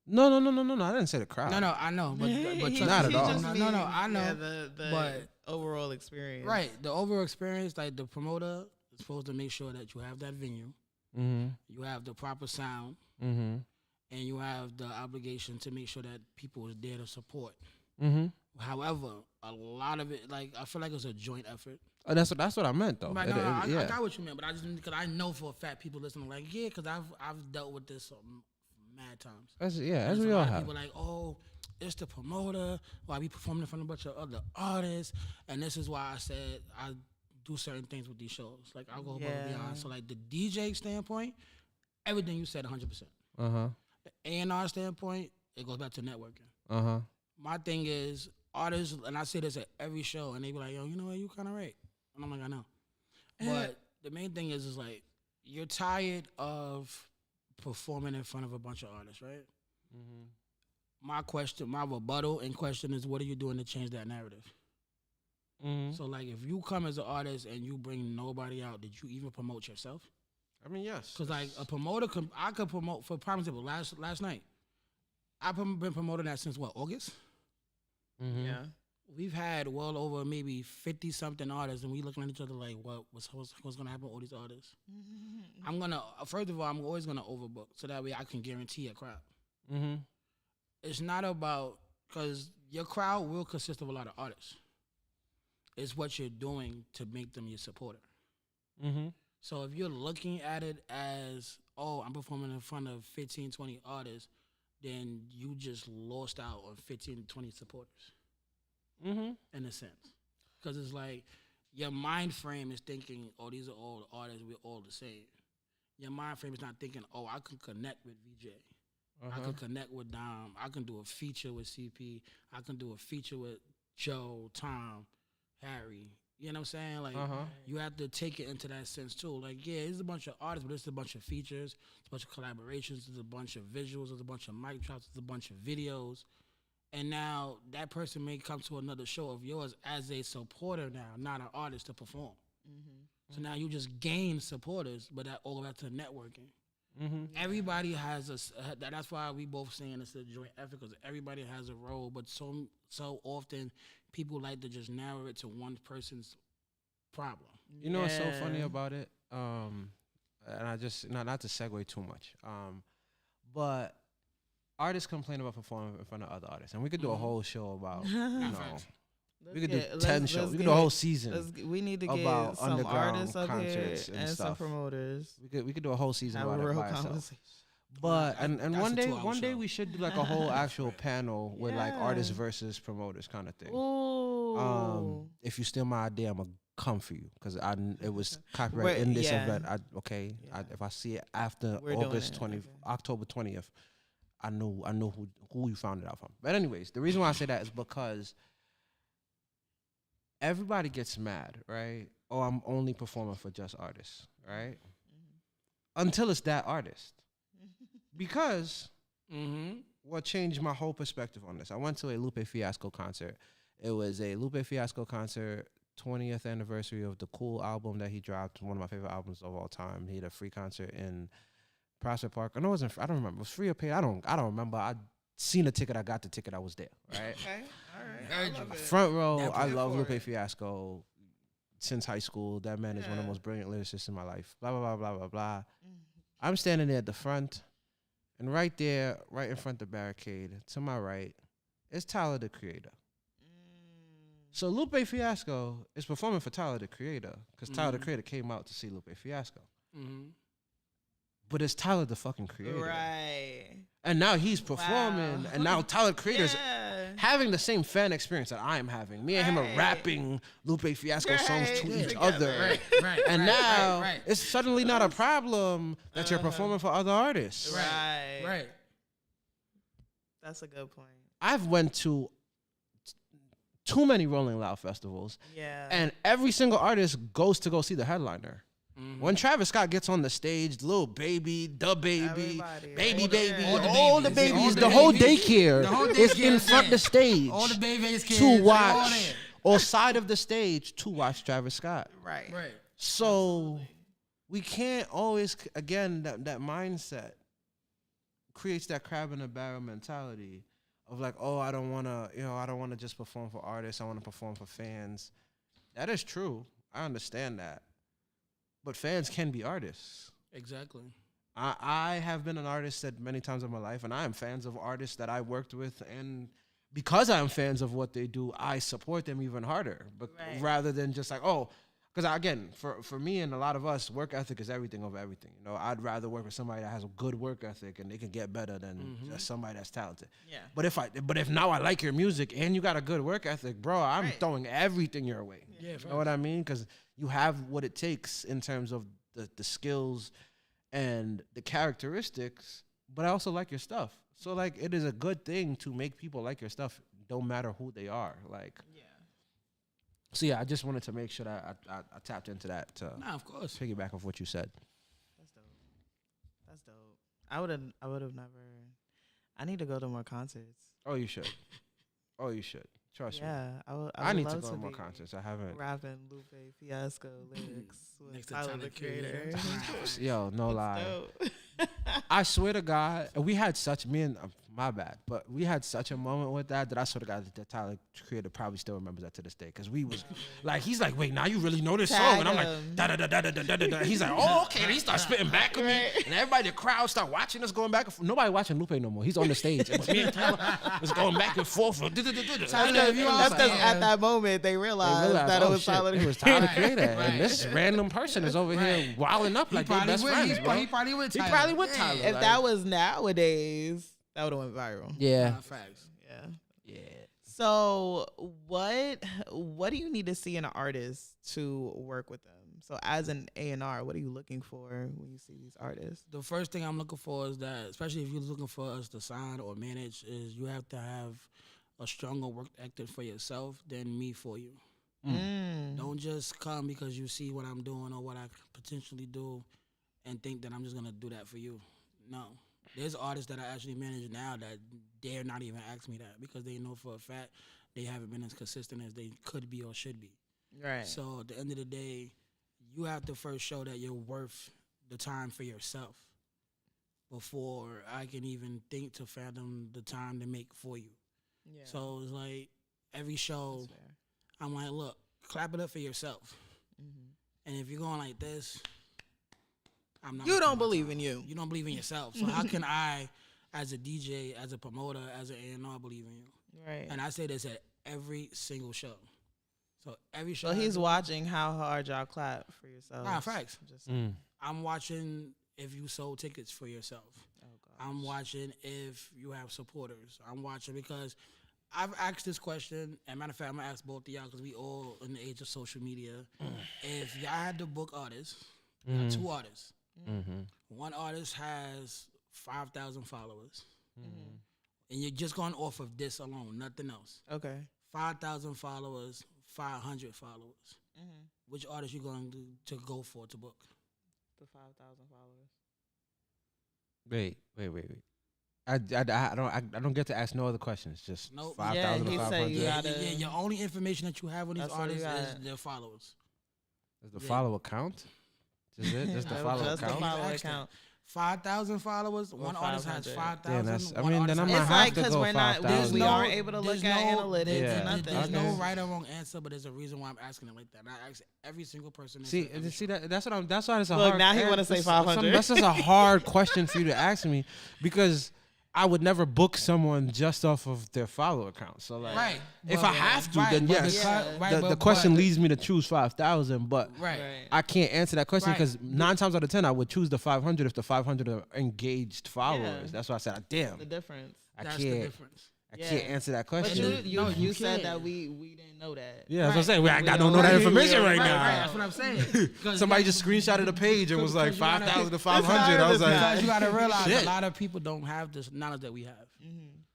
No. I didn't say the crowd. No, I know, but Not at all. No, I know. Yeah, the overall experience. Right, the overall experience, like the promoter is supposed to make sure that you have that venue, you have the proper sound, and you have the obligation to make sure that people is there to support. However, a lot of it, like, I feel like it's a joint effort. Oh, that's what I meant though. Right, I got what you meant, but I just because I know for a fact people listening like, because I've dealt with this mad times. As we all have. People like, oh, it's the promoter. Why we performing in front of a bunch of other artists, and this is why I said I do certain things with these shows. Like, I'll go above and beyond. So, like, the DJ standpoint, everything you said, 100%. The A&R standpoint, it goes back to networking. My thing is, artists, and I say this at every show, and they be like, yo, you know what, you kind of right. And I'm like, I know. But the main thing is like, you're tired of performing in front of a bunch of artists, right? My rebuttal and question is, what are you doing to change that narrative? So, like, if you come as an artist and you bring nobody out, did you even promote yourself? I mean, yes. Because, like, a promoter, I could promote, for prime example, last night, I've been promoting that since, August? Yeah. We've had well over maybe 50-something artists, and we looking at each other like, what's going to happen with all these artists? First of all, I'm always going to overbook, so that way I can guarantee a crowd. It's not about, because your crowd will consist of a lot of artists. It's what you're doing to make them your supporter. So if you're looking at it as, oh, I'm performing in front of 15, 20 artists, then you just lost out on 15, 20 supporters. In a sense. Because it's like, your mind frame is thinking, oh, these are all artists, we're all the same. Your mind frame is not thinking, oh, I can connect with VJ. I can connect with Dom. I can do a feature with CP. I can do a feature with Joe, Tom, Harry. You know what I'm saying? Like, you have to take it into that sense, too. Like, yeah, it's a bunch of artists, but it's a bunch of features, it's a bunch of collaborations, there's a bunch of visuals, there's a bunch of mic drops, there's a bunch of videos. And now that person may come to another show of yours as a supporter now, not an artist to perform. So now you just gain supporters, but that all back to networking. Everybody has that's why we both saying it's a joint effort, because everybody has a role, but so often people like to just narrow it to one person's problem. You know what's so funny about it? And I just, not to segue too much, but artists complain about performing in front of other artists, and we could do a whole show about, we could do 10 shows. We could do a whole season. We need to get about some underground artists up here concerts and and some stuff. promoters. We could do a whole season Have about a it real by itself. conversation. But and That's one a day 2-hour show. we should do like a whole actual panel with like artists versus promoters kind of thing. Ooh. If you steal my idea, I'm gonna come for you because it was copyright in this event. If I see it after October 20th, I know who you found it out from. But anyways, the reason why I say that is because everybody gets mad, right? Oh, I'm only performing for just artists, right? Until it's that artist. Because what changed my whole perspective on this, I went to a Lupe Fiasco concert. It was a Lupe Fiasco concert, 20th anniversary of the Cool album that he dropped, one of my favorite albums of all time. He had a free concert in Prospect Park. I know it wasn't. I don't remember. It was free or paid. I don't remember. I seen a ticket. I got the ticket. I was there. Right. Okay. All right. Front row. I love Lupe Fiasco since high school. That man is one of the most brilliant lyricists in my life. Blah blah blah blah blah blah. I'm standing there at the front, and right there, right in front of the barricade, to my right, is Tyler the Creator. So Lupe Fiasco is performing for Tyler the Creator because Tyler the Creator came out to see Lupe Fiasco. But it's Tyler the fucking Creator. Right. And now he's performing, and now Tyler the Creator's having the same fan experience that I am having. Me and him are rapping Lupe Fiasco songs to each other. And now it's suddenly not a problem that you're performing for other artists. Right. That's a good point. I've went to too many Rolling Loud festivals. Yeah. And every single artist goes to go see the headliner. When Travis Scott gets on the stage, Lil Baby, Da Baby, Baby, all the babies, the whole daycare is in front of the stage. All the babies to watch, or side of the stage to watch Travis Scott. Right. So we can't always, again, that mindset creates that crab in the barrel mentality of like, oh, I don't want to just perform for artists. I want to perform for fans. That is true. I understand that. But fans can be artists. Exactly. I have been an artist at many times in my life, and I am fans of artists that I worked with, and because I am fans of what they do, I support them even harder. But rather than just like, oh, because again, for me and a lot of us, work ethic is everything over everything. You know, I'd rather work with somebody that has a good work ethic and they can get better than just somebody that's talented. Yeah. But if now I like your music and you got a good work ethic, bro, I'm throwing everything your way. Yeah, you know what I mean? Because you have what it takes in terms of the skills and the characteristics, but I also like your stuff. So, like, it is a good thing to make people like your stuff, no matter who they are. Like, so, yeah, I just wanted to make sure that I tapped into that to of course. Piggyback off what you said. That's dope. I would have never. I need to go to more concerts. Oh, you should. Trust me. Yeah, I need to go to more concerts. I haven't. Rapping Lupe Fiasco lyrics with Tyler the Creator. Yo, no lie. I swear to God, we had such my bad, but we had such a moment with that I swear to God that Tyler Creator probably still remembers that to this day because we was like, he's like, wait, now you really know this song, and I'm like, da da da da da da da da. He's like, oh, okay, and he starts spitting back at me, and everybody, the crowd, start watching us going back and forth. Nobody watching Lupe no more. He's on the stage, and me and Tyler was going back and forth. That's because at that moment they realized that it was Tyler. It was Tyler Creator, and this random person is over here wilding up like they're best friends. He probably with Tyler. If that was nowadays, that would have went viral. Yeah. Facts. Yeah. So what do you need to see in an artist to work with them? So as an A&R, what are you looking for when you see these artists? The first thing I'm looking for is that, especially if you're looking for us to sign or manage, is you have to have a stronger work ethic for yourself than me for you. Don't just come because you see what I'm doing or what I could potentially do and think that I'm just going to do that for you. No. There's artists that I actually manage now that dare not even ask me that because they know for a fact they haven't been as consistent as they could be or should be. Right. So at the end of the day, you have to first show that you're worth the time for yourself before I can even think to fathom the time to make for you. Yeah. So it's like every show, I'm like, look, clap it up for yourself. And if you're going like this, I'm not. You don't believe in you. You don't believe in yourself. So how can I, as a DJ, as a promoter, as an A&R, believe in you? Right. And I say this at every single show. So every show. So he's watching how hard y'all clap for yourself. Nah, facts. I'm watching if you sold tickets for yourself. I'm watching if you have supporters. I'm watching because I've asked this question, and matter of fact, I'm gonna ask both of y'all because we all in the age of social media. If y'all had to book artists, two artists, one artist has 5,000 followers, and you're just going off of this alone, nothing else. Okay. 5,000 followers, 500 followers. Which artist you going to go for to book? The 5,000 followers. Wait. I don't get to ask no other questions. Just Nope. 5,000 Yeah, he to said 500. you gotta- Your only information that you have on these That's all you artists is got. their followers. Does the follower count? Just it? Just the No, follower just the count? follower Ask them. count. 5,000 followers. One artist has 500. 5,000. Damn, that's- I one mean, artist then I'm has gonna It's have like to because go we're not, 5,000. we no- aren't able to there's look at no- analytics Yeah. or nothing. There's no Okay. right or wrong answer, but there's a reason why I'm asking it like that. And I ask every single person. See, that's what I'm. That's why it's a Look, hard. now he wanna say 500. That's just a hard question for you to ask me because I would never book someone just off of their follower count. So like, Right. if But- I have to, right, then but yes. because- The question leads me to choose 5,000, but Right. I can't answer that question Right. because 9 times out of 10 I would choose the 500 if the 500 are engaged followers. Yeah. That's why I said, damn, The difference. I That's the can't. difference. I Yeah. can't answer that But question. you said can. that we didn't know that. Yeah, that's what I'm Right. saying. I We don't don't know that know. information right Right, now. Right, that's what I'm saying. 'Cause Somebody you just screenshotted a page and was like 5,000 to 500. tired I of was this like, guy. Because you got to realize Shit. a lot of people don't have this knowledge that we have.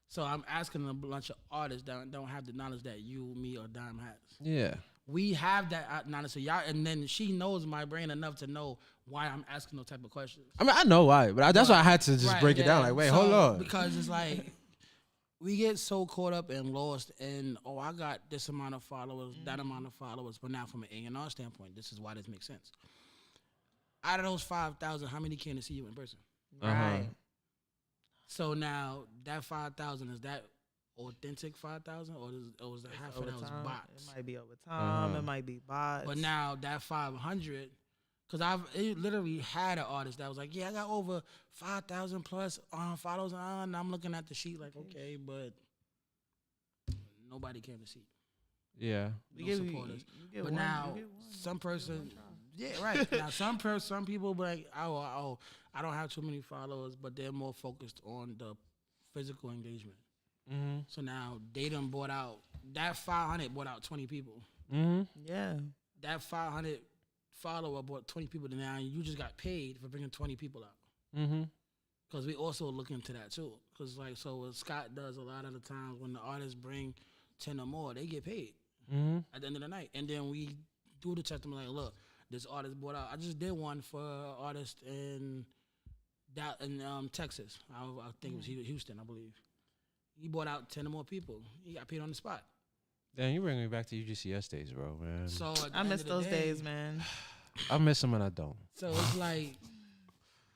So I'm asking a bunch of artists that don't have the knowledge that you, me, or Dime has. yeah. We have that knowledge, so y'all, and then she knows my brain enough to know why I'm asking those type of questions. I mean, I know why, but that's why I had to just Right, break it down. yeah. Like, wait, So, hold on. because it's like we get so caught up and lost in, oh, I got this amount of followers, that amount of followers, but now from an A&R standpoint, this is why this makes sense. Out of those 5,000, how many came to see you in person? Right. So now that 5,000, is that authentic 5,000 or was it half of that was Overtime. bots? It might be over time. It might be bots. But now that 500, because it literally had an artist that was like, yeah, I got over 5,000 plus followers, and I'm looking at the sheet like, okay, but nobody came to see. Yeah. No supporters. But now some person, yeah, right. Now some people be like, oh, I don't have too many followers, but they're more focused on the physical engagement. Mm-hmm. So now they done bought out, that 500 bought out 20 people. Mm-hmm. Yeah. That 500 follower bought 20 people. Now you just got paid for bringing 20 people out. Mm-hmm. Because we also look into that too. Because like, so what Scott does a lot of the times when the artists bring 10 or more, they get paid Mm-hmm. at the end of the night. And then we do the testament like, look, this artist bought out. I just did one for an artist in Texas. I think it was Houston, I believe. He bought out 10 or more people. He got paid on the spot. Damn, you bring me back to UGCS days, bro, man. So at the I end miss of the those day, days, man. I miss them and I don't. So it's like,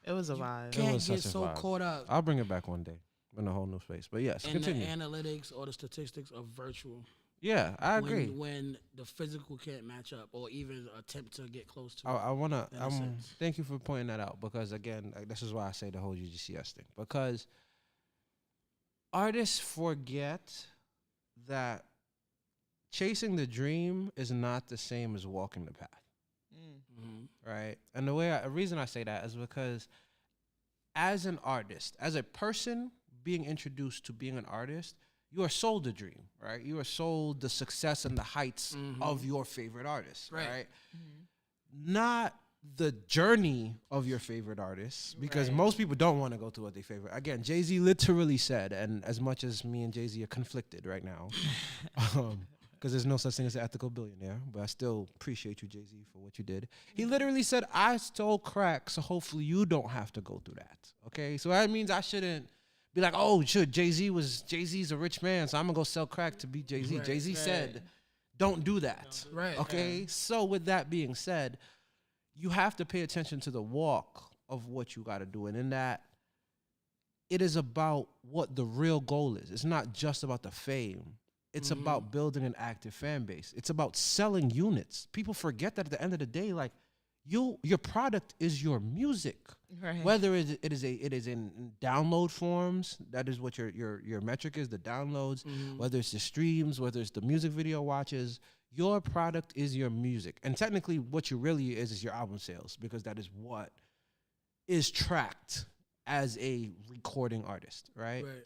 It was a vibe. can't was get such a so vibe. caught up I'll bring it back one day in a whole new space. But yes, in continue. the analytics or the statistics of virtual. Yeah, I agree. When the physical can't match up or even attempt to get close to. I want to. in a sense. Thank you for pointing that out because again, this is why I say the whole UGCS thing because artists forget that chasing the dream is not the same as walking the path, right? And the reason I say that is because as an artist, as a person being introduced to being an artist, you are sold a dream, right? You are sold the success and the heights of your favorite artist, right? Not the journey of your favorite artists, because Right. most people don't want to go through what they favorite. Again, Jay-Z literally said, and as much as me and Jay-Z are conflicted right now, because there's no such thing as an ethical billionaire, but I still appreciate you, Jay-Z, for what you did. He literally said, I stole crack, so hopefully you don't have to go through that, okay? So that means I shouldn't be like, oh, Jay-Z's a rich man, so I'm going to go sell crack to be Jay-Z. Right. Jay-Z said, don't do that, Right. okay? So with that being said, you have to pay attention to the walk of what you got to do. And in that, it is about what the real goal is. It's not just about the fame. It's about building an active fan base. It's about selling units. People forget that at the end of the day, like, your product is your music. Right. Whether it is in download forms, that is what your metric is, the downloads, whether it's the streams, whether it's the music video watches, your product is your music. And technically what you really is your album sales, because that is what is tracked as a recording artist, right? Right.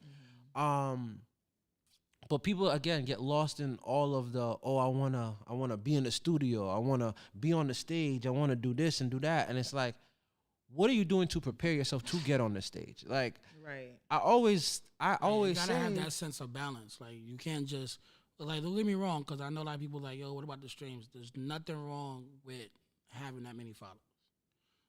But people again get lost in all of the I wanna be in the studio, I wanna be on the stage, I wanna do this and do that, and it's like, what are you doing to prepare yourself to get on the stage? Like, Right. I always You gotta say have that sense of balance. Like you can't just like don't get me wrong, because I know a lot of people like, yo, what about the streams? There's nothing wrong with having that many followers.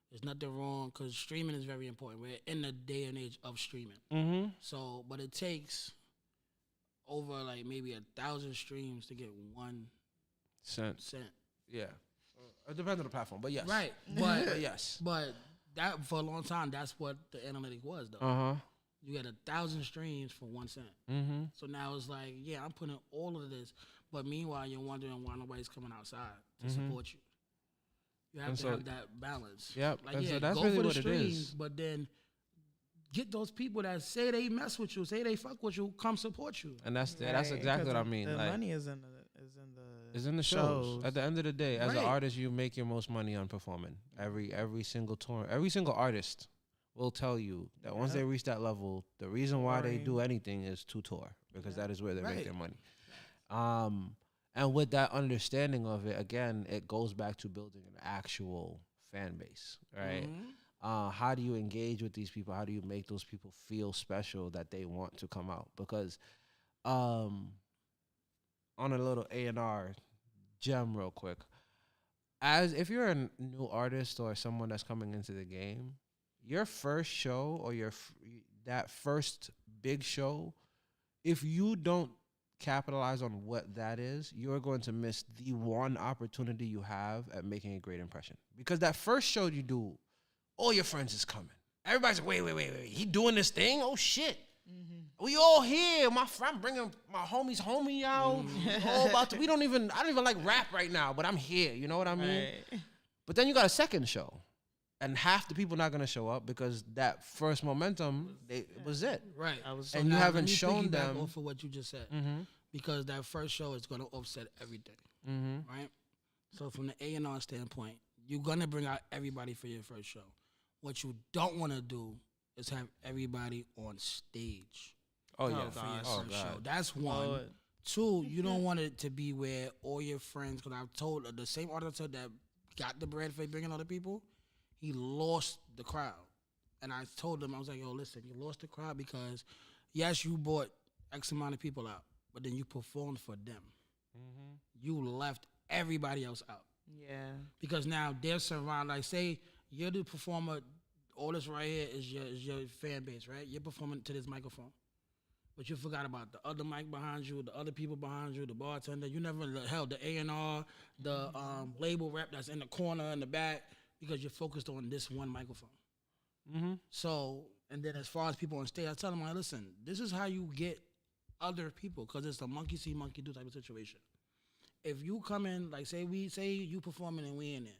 There's nothing wrong because streaming is very important. We're in the day and age of streaming. Mm-hmm. So, but it takes over like maybe 1,000 streams to get 1 cent. Yeah, it depends on the platform, but yes, Right, but yes, but that for a long time, that's what the analytic was though. You get 1,000 streams for 1 cent. Mm-hmm. So now it's like, yeah, I'm putting all of this, but meanwhile, you're wondering why nobody's coming outside to support you. You have to have that balance. Yep. Like, and yeah, so that's go really for the what it streams, is. but then get those people that say they mess with you, say they fuck with you, come support you. And that's exactly what I mean. The like, money is in the shows. At the end of the day, as an Right. artist, you make your most money on performing. Every single tour, every single artist will tell you that once they reach that level, the reason why they do anything is to tour, because that is where they make their money. And with that understanding of it, again, it goes back to building an actual fan base, right? How do you engage with these people? How do you make those people feel special that they want to come out? Because on a little A&R gem real quick, as if you're a new artist or someone that's coming into the game, your first show or that first big show, if you don't capitalize on what that is, you're going to miss the one opportunity you have at making a great impression. Because that first show you do, all your friends is coming. Everybody's like, wait. He doing this thing? Oh, shit. We all here. I'm bringing my homie out. All about to, I don't even like rap right now, but I'm here. You know what I mean? Right. But then you got a second show, and half the people not going to show up because that first momentum was it. Right. So and you haven't shown them. Off of what you just said, because that first show is going to offset everything, right? So from the A&R standpoint, you're going to bring out everybody for your first show. What you don't want to do is have everybody on stage. Oh yeah, for your first show. That's one. Two, you don't want it to be where all your friends, because I've told the same artist that got the bread for bringing other people, he lost the crowd. And I told him, I was like, yo, listen, you lost the crowd because, yes, you brought X amount of people out, but then you performed for them. You left everybody else out. Yeah. Because now they're surrounded. Like, say you're the performer, all this right here is your fan base, right? You're performing to this microphone. But you forgot about the other mic behind you, the other people behind you, the bartender. You never held the A&R, the label rep that's in the corner in the back, because you're focused on this one microphone. So, and then as far as people on stage, I tell them, like, listen, this is how you get other people, because it's a monkey see, monkey do type of situation. If you come in, like say you performing and we in there,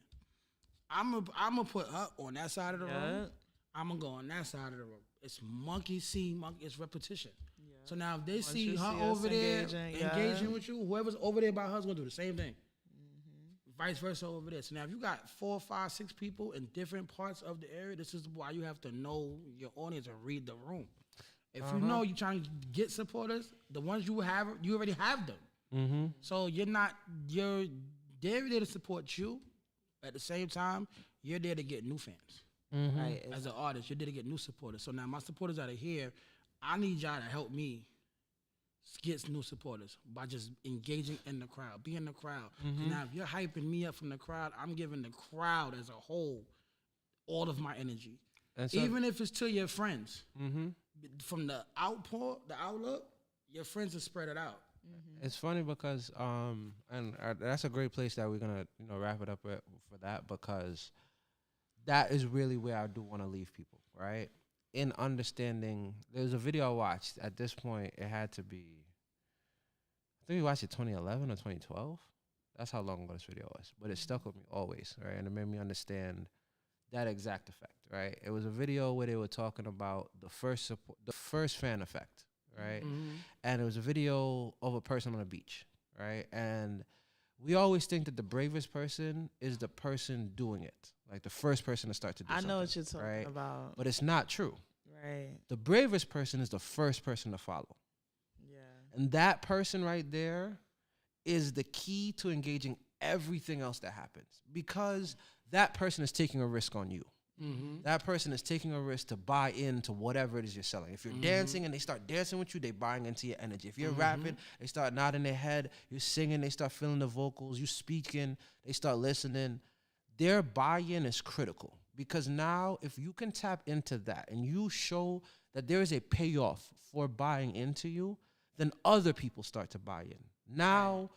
I'm gonna put her on that side of the room. I'm gonna go on that side of the room. It's monkey see, monkey. It's repetition. So now if they see her over there engaging with you, whoever's over there by her's gonna do the same thing. Vice versa over there. So now if you got 4, 5, 6 people in different parts of the area, this is why you have to know your audience and read the room. If you know you're trying to get supporters, the ones you have, you already have them. So they're there to support you. At the same time, you're there to get new fans. Right? As an artist, you're there to get new supporters. So now my supporters that are here, I need y'all to help me get new supporters by just engaging in the crowd. Be in the crowd. Now, if you're hyping me up from the crowd, I'm giving the crowd as a whole all of my energy. And so, even if it's to your friends. From the outlook, your friends are spread it out. It's funny because, that's a great place that we're gonna, wrap it up with for that, because that is really where I do want to leave people, right? In understanding, there's a video I watched. At this point, it had to be, I think we watched it 2011 or 2012. That's how long ago this video was, but it stuck with me always, right? And it made me understand that exact effect, right? It was a video where they were talking about the first fan effect, right? And it was a video of a person on a beach, right? And we always think that the bravest person is the person doing it, like the first person to start to do something. I know what you're talking about. But it's not true. Right. The bravest person is the first person to follow. Yeah. And that person right there is the key to engaging everything else that happens, because that person is taking a risk on you. Mm-hmm. That person is taking a risk to buy into whatever it is you're selling. If you're dancing and they start dancing with you, they buying into your energy. If you're rapping, they start nodding their head. You're singing, they start feeling the vocals. You speaking, they start listening. Their buy-in is critical, because now if you can tap into that and you show that there is a payoff for buying into you, then other people start to buy in. Now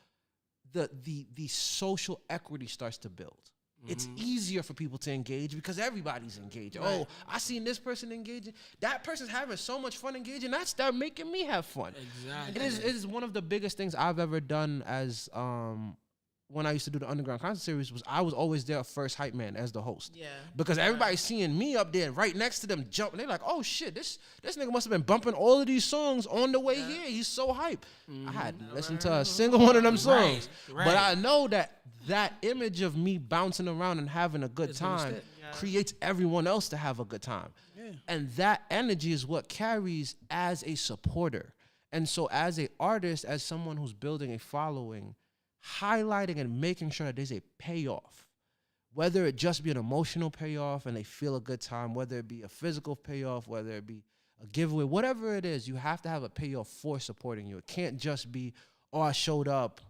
the social equity starts to build. It's easier for people to engage because everybody's engaging. Right. Oh, I seen this person engaging. That person's having so much fun engaging. That start making me have fun. Exactly. It is one of the biggest things I've ever done as when I used to do the Underground Concert Series. Was I was always their first hype man as the host. Yeah. Because everybody's seeing me up there right next to them jumping. They're like, oh shit, this nigga must have been bumping all of these songs on the way here. He's so hype. I hadn't listened to a single one of them songs. Right. But I know that image of me bouncing around and having a good time creates everyone else to have a good time. Yeah. And that energy is what carries as a supporter. And so as an artist, as someone who's building a following, highlighting and making sure that there's a payoff, whether it just be an emotional payoff and they feel a good time, whether it be a physical payoff, whether it be a giveaway, whatever it is, you have to have a payoff for supporting you. It can't just be, oh, I showed up,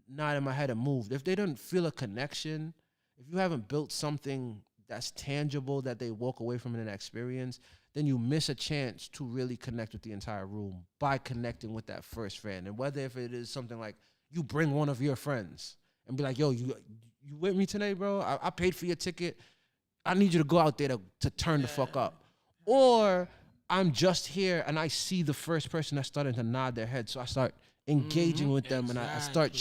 not in my head and moved. If they don't feel a connection, if you haven't built something that's tangible that they walk away from in an experience, then you miss a chance to really connect with the entire room by connecting with that first fan. And whether if it is something like you bring one of your friends and be like, yo, you with me today, bro? I paid for your ticket. I need you to go out there to turn the fuck up. Or I'm just here and I see the first person that's starting to nod their head, so I start engaging with them and I start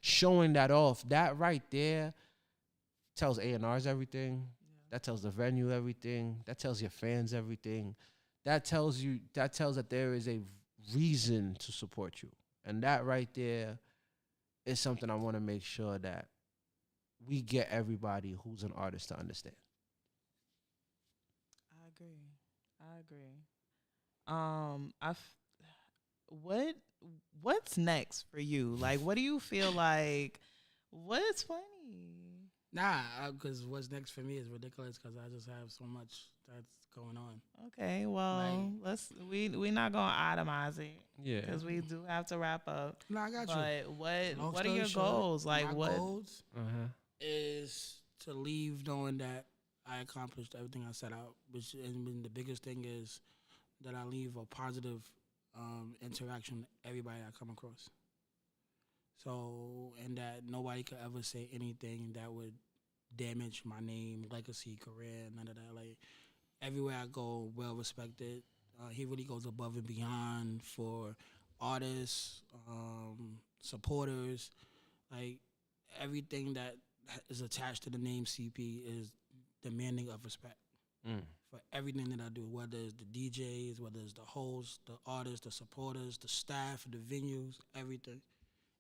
showing that off. That right there tells A&Rs everything. That tells the venue everything. That tells your fans everything. That tells that there is a reason to support you. And that right there is something I want to make sure that we get everybody who's an artist to understand. I agree. What's next for you? Like, what do you feel like? What's funny? Nah, because what's next for me is ridiculous because I just have so much that's going on. Okay, well, we're not gonna itemize it. Yeah, because we do have to wrap up. No, I got you. But what are your goals? Like, my what goals is to leave knowing that I accomplished everything I set out, which and the biggest thing is that I leave a positive interaction with everybody I come across. So, and that nobody could ever say anything that would damage my name, legacy, career, none of that. Like, everywhere I go, well respected. He really goes above and beyond for artists, supporters. Like, everything that is attached to the name CP is demanding of respect for everything that I do, whether it's the DJs, whether it's the hosts, the artists, the supporters, the staff, the venues, everything.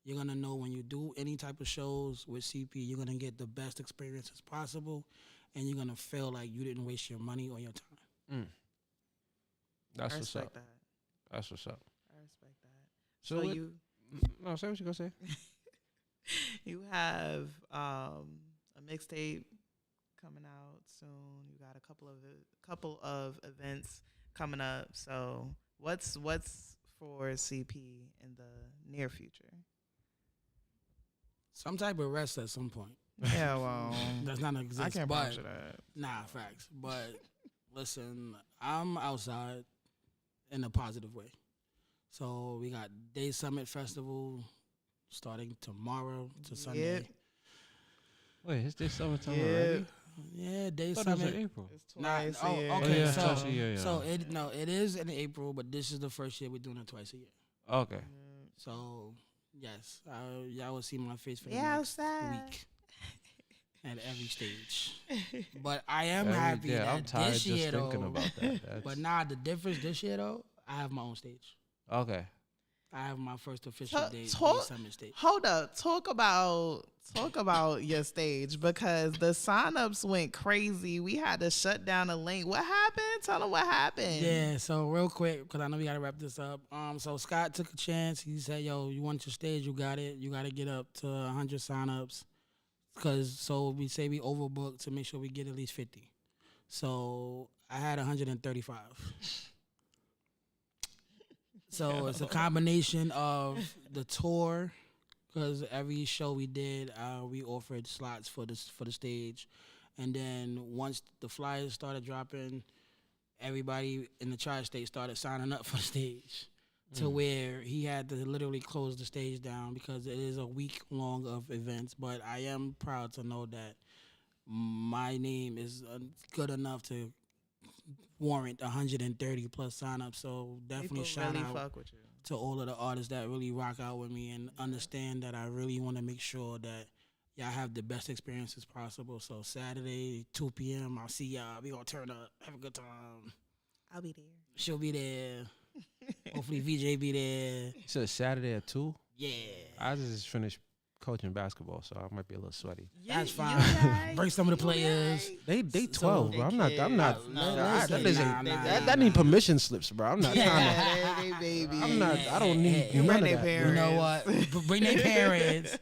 You're going to know when you do any type of shows with CP, you're going to get the best experiences possible, and you're going to feel like you didn't waste your money or your time. That's what's up. That's what's up. I respect that. So you... No, say what you're going to say. You have a mixtape coming out soon. You got a couple of events coming up. So what's for CP in the near future? Some type of rest at some point. Yeah, well, that's not exist. I can't promise that. Nah, facts. But listen, I'm outside in a positive way. So we got Day Summit Festival starting tomorrow to Sunday. Yep. Wait, is this summertime already? Yeah, Day Summit. Summit. In April. It's twice a year. Okay. Yeah, so it is in April, but this is the first year we're doing it twice a year. Okay. So yes, y'all will see my face for the next week at every stage. But I am happy that I'm tired this just year thinking though. about that. But nah, the difference this year though, I have my own stage. Okay. I have my first official date, Summit State. Hold up. Talk about your stage, because the signups went crazy. We had to shut down the link. What happened? Tell them what happened. Yeah, so real quick, because I know we got to wrap this up. So Scott took a chance. He said, yo, you want your stage, you got it. You got to get up to 100 signups. So we say we overbooked to make sure we get at least 50. So I had 135. So it's a combination of the tour, because every show we did, we offered slots for the stage, and then once the flyers started dropping, everybody in the tri-state started signing up for the stage, to where he had to literally close the stage down because it is a week long of events. But I am proud to know that my name is good enough to warrant 130 plus signups. So definitely shout really out fuck with you. to all of the artists that really rock out with me and understand that I really want to make sure that y'all have the best experiences possible. So Saturday, 2 p.m., I'll see y'all. We gonna turn up, have a good time. I'll be there. She'll be there. Hopefully VJ be there. So Saturday at 2? Yeah. I just finished coaching basketball, so I might be a little sweaty. That's fine. Bring some of the players. They 12, bro. I'm not. Nah. That need permission slips, bro. I'm not trying to. They baby. I'm not. I don't need You none bring of their that. You know what? Bring their parents.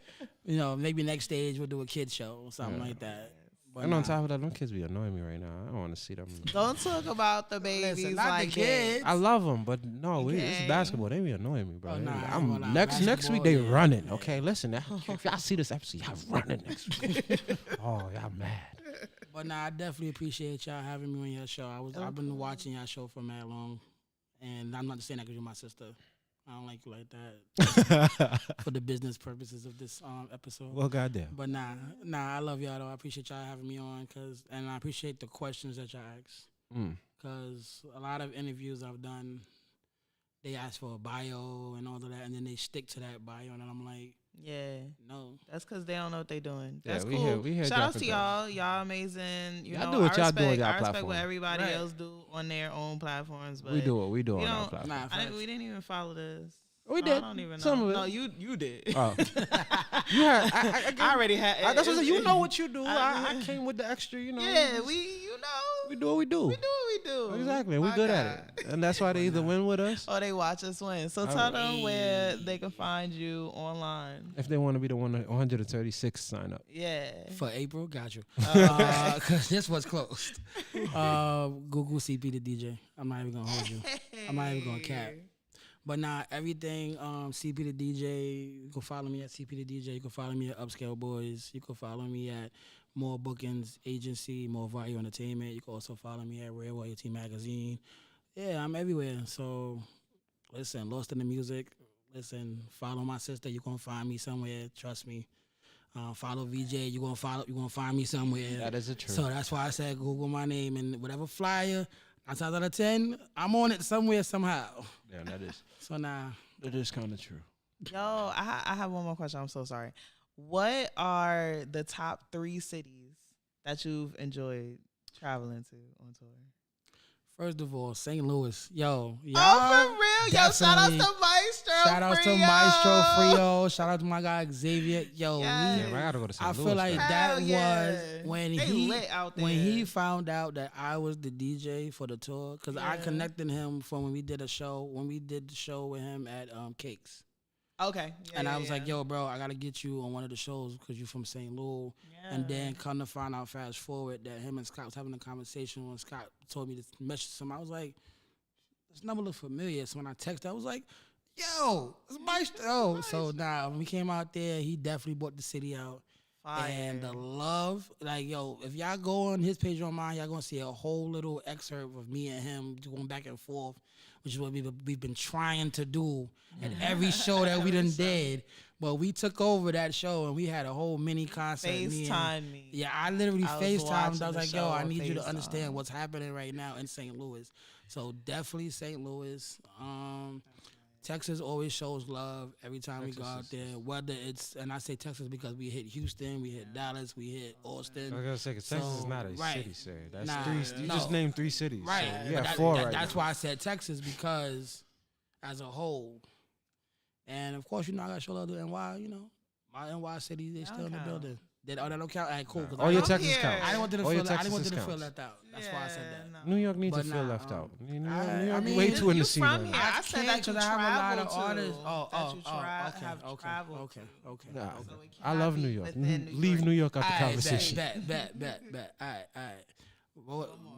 You know, maybe next stage we'll do a kid show or something like that. But And on top of that, them kids be annoying me right now. I don't want to see them. Don't talk about the babies. Listen, not like the kids. I love them, but no, it's Okay. basketball. They be annoying me, bro. Oh, nah, I ain't I'm gonna lie. next week. They Basketball, yeah. running. Okay, listen. If y'all see this episode, y'all running next week. Oh, y'all mad. But nah, I definitely appreciate y'all having me on your show. I've been watching y'all show for mad long, and I'm not saying that because you're my sister. I don't like you like that for the business purposes of this episode. Well, goddamn. But nah, I love y'all though. I appreciate y'all having me on, and I appreciate the questions that y'all ask. Because a lot of interviews I've done, they ask for a bio and all of that, and then they stick to that bio, and I'm like, yeah, no. That's because they don't know what they doing. Yeah, That's we cool. here Shout out to dropping y'all. Y'all amazing. You Y'all know, do what I y'all do on respect, y'all I respect platform. what everybody Right. else do on their own platforms. But We do what we do on you our don't- platform. Nah, we didn't even follow this. We No, did. I don't even know. Some of it. No, you did. Oh. You had. I already had. That's what I said. You know what you do. I- I came with the extra. You know. Yeah, we we do what we do. do what we do. Exactly. We're My good God. at it, and that's why they either win with us. Oh, they watch us win. So All tell right. them where they can find you online. If they want to be the 136 sign up. Yeah. For April, got you. Because this was closed. Google CP the DJ. I'm not even gonna hold you. I'm not even gonna cap. But nah, everything CP the DJ. You can follow me at CP the DJ. You can follow me at Upscale Boys. You can follow me at More Bookings Agency, More Value Entertainment. You can also follow me at Rare Royalty Magazine. Yeah, I'm everywhere. So listen, Lost in the Music. Listen, follow my sister. You're gonna find me somewhere. Trust me. Follow VJ. You're gonna find me somewhere. That is the truth. So that's why I said Google my name and whatever flyer. 9 times out of 10, I'm on it somewhere somehow. Yeah, that is. So now, That is kind of true. Yo, I have one more question. I'm so sorry. What are the top 3 cities that you've enjoyed traveling to on tour? first of all, St. Louis, yo, y'all. Oh, for real? Yo, shout out definitely- to Maestro. Shout out to Frio. Maestro Frio. Shout out to my guy Xavier. Yo, Yes. Yeah, I gotta go to St. I Louis. feel like man. that Hell yeah. was when They he lit out when he there. found out that I was the DJ for the tour, because I Yeah. connected him from when we did the show with him at Cakes. Okay. Yeah, And I yeah, was like, yeah. yo, bro, I got to get you on one of the shows because you're from St. Louis. And Yeah. then come to find out, fast forward, that him and Scott was having a conversation when Scott told me to message him. I was like, this number looked familiar. So when I texted, I was like, yo, it's Maestro. So now when we came out there, he definitely brought the city out. Fire. And the love, like, yo, if y'all go on his page or mine, y'all going to see a whole little excerpt of me and him going back and forth, which is what we've been trying to do at every show that we done did. But we took over that show and we had a whole mini concert. FaceTime me. Yeah, I literally I was FaceTimed. watching I was the like, show yo, I on need you to FaceTime. understand what's happening right now in St. Louis. So definitely St. Louis. Texas always shows love every time we go out there. Whether it's, and I say Texas because we hit Houston, we hit Dallas, we hit Austin. I was gonna say, 'cause Texas is So, not a right. city, sir. That's Nah, 3. You no. just named 3 cities. Right. So you But got 4 right That's now. why I said Texas, because as a whole, And of course, you know, I got show love to NY. You know, my NY city, they still in the building. That don't count. All right, cool. All your I'm Texas here. counts. I didn't want them to All your feel. I Texas didn't want them to feel counts. left out. That's why I said that. No. New York needs But to feel nah, left out. New York, I New York mean, way too in you the scene. from right here. now. I said that you I have a lot of travel to. artists. That you have okay, traveled okay, to. okay. Nah, So it I cannot love be New York. within New Leave York. New York out the All right, conversation. Bet. All right.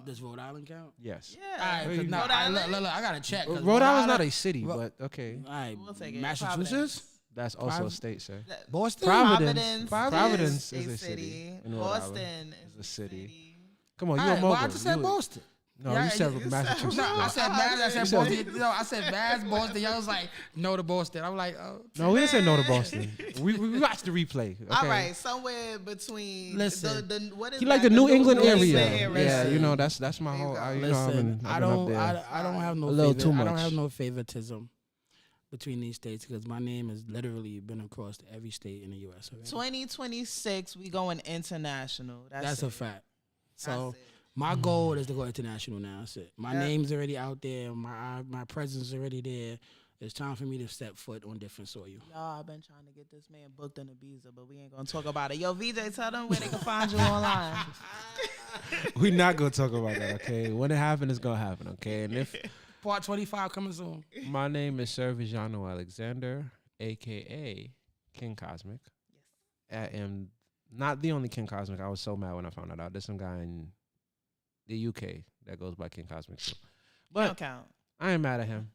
Does Rhode Island count? Yes. Yeah. All right, 'cause Rhode no, Island? look, I gotta check. 'cause Rhode Island's not a city, Ro- but okay. All right, We'll take it. Massachusetts, That's also a state, sir. Boston. Providence is a a city. in Rhode Island. Boston Is a city. Come on, All you a right, mogul. well, I just said You- Boston. No, Yeah, you said you said- Massachusetts. No, I said Mass. I You said said- Boston. No, I said Mass, Boston. Y'all was like, no to Boston. I'm like, oh. No, we didn't say no to Boston. we watched the replay. Okay? All right, somewhere between. Listen. the what is You that? like the New England New area. area. Yeah, you know that's my There you whole. go. You know, I've been I up don't there. I don't have no A little too I don't much. have no favoritism between these states because my name has literally been across every state in the U.S. already. 2026, we going international. That's it. a fact. So That's it. my goal is to go international now. That's it. My Yep. name's already out there. My presence is already there. It's time for me to step foot on different soil. Y'all, I've been trying to get this man booked in Ibiza, but we ain't gonna talk about it. Yo, VJ, tell them where they can find you online. We're not gonna talk about that. Okay, when it happens, it's gonna happen. Okay, and if Part 25 coming soon. my name is Sir Vijano Alexander, aka King Cosmic. Yes. I am not the only King Cosmic. I was so mad when I found that out. There's some guy in the UK that goes by King Cosmic too. Don't But count. I ain't mad at him.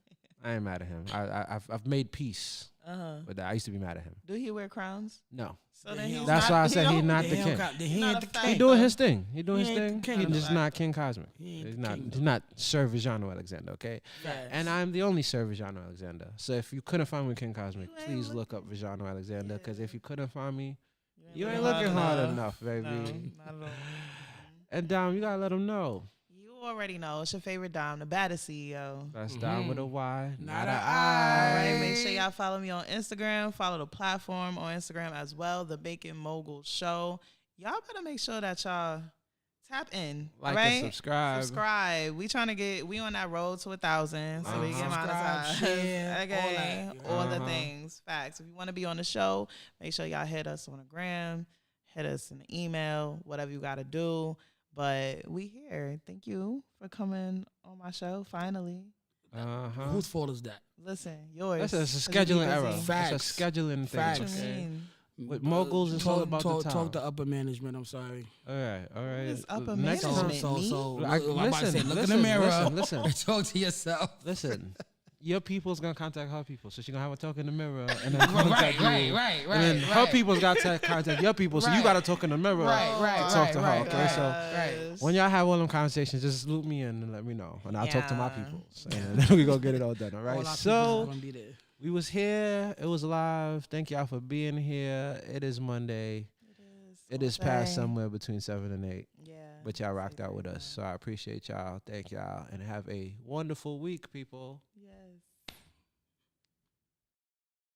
I've made peace Uh-huh. with that. I used to be mad at him. Do he wear crowns? No, So Then then he he's don't- that's not, why I said he's don't- not Then the he king. don't got- then he Not ain't a the fact. He king. doing his thing. He doing He his ain't the thing. king. He's just He not King Cosmic. He ain't He's the not. king. He's not Sir Vijano Alexander. Okay. Yes. And I'm the only Sir Vijano Alexander. So if you couldn't find me King Cosmic, You ain't please looking- look up Vijano Alexander. Because if you couldn't find me, you ain't looking looking hard enough, baby. No, not at all. And Dom, you gotta let them know. You already know. It's your favorite Dom, the baddest CEO. That's Dom with a Y, not Not a a All I. right, make sure y'all follow me on Instagram. Follow the platform on Instagram as well, the Bacon Mogul Show. Y'all better make sure that y'all tap in, Like right? and subscribe. Subscribe. We on that road to 1,000, so we get Subscribe, monetized. share, Okay, all that. all the Uh-huh. things, facts. If you want to be on the show, make sure y'all hit us on the gram, hit us in the email, whatever you got to do. But we here. Thank you for coming on my show. Finally, Whose fault is that? listen, yours. That's a 'cause you be scheduling error. busy. Facts. That's a scheduling thing. Facts. What you Okay. mean? With Moguls, it's all about the talk time. to upper management. I'm sorry. All right. It's upper Next So, time, management. Me? I'm I- about to say, listen, look in listen, the mirror. listen. and talk to yourself. Listen, your people's gonna contact her people, so she's gonna have a talk in the mirror and then contact right, you. right, And then her right. people's gotta contact your people, so you Right. gotta talk in the mirror Right, to talk to her. right, Okay, right. so Yes. when y'all have all them conversations, just loop me in and let me know, and I'll talk to my Yeah. peoples, and then we gonna get it all done. All All right. our people's So gonna be there. we was here. It was live. Thank y'all for being here. It is Monday. It is past Wednesday. somewhere between 7 and 8. Yeah. But y'all rocked out with us. So I appreciate y'all. Thank y'all. And have a wonderful week, people.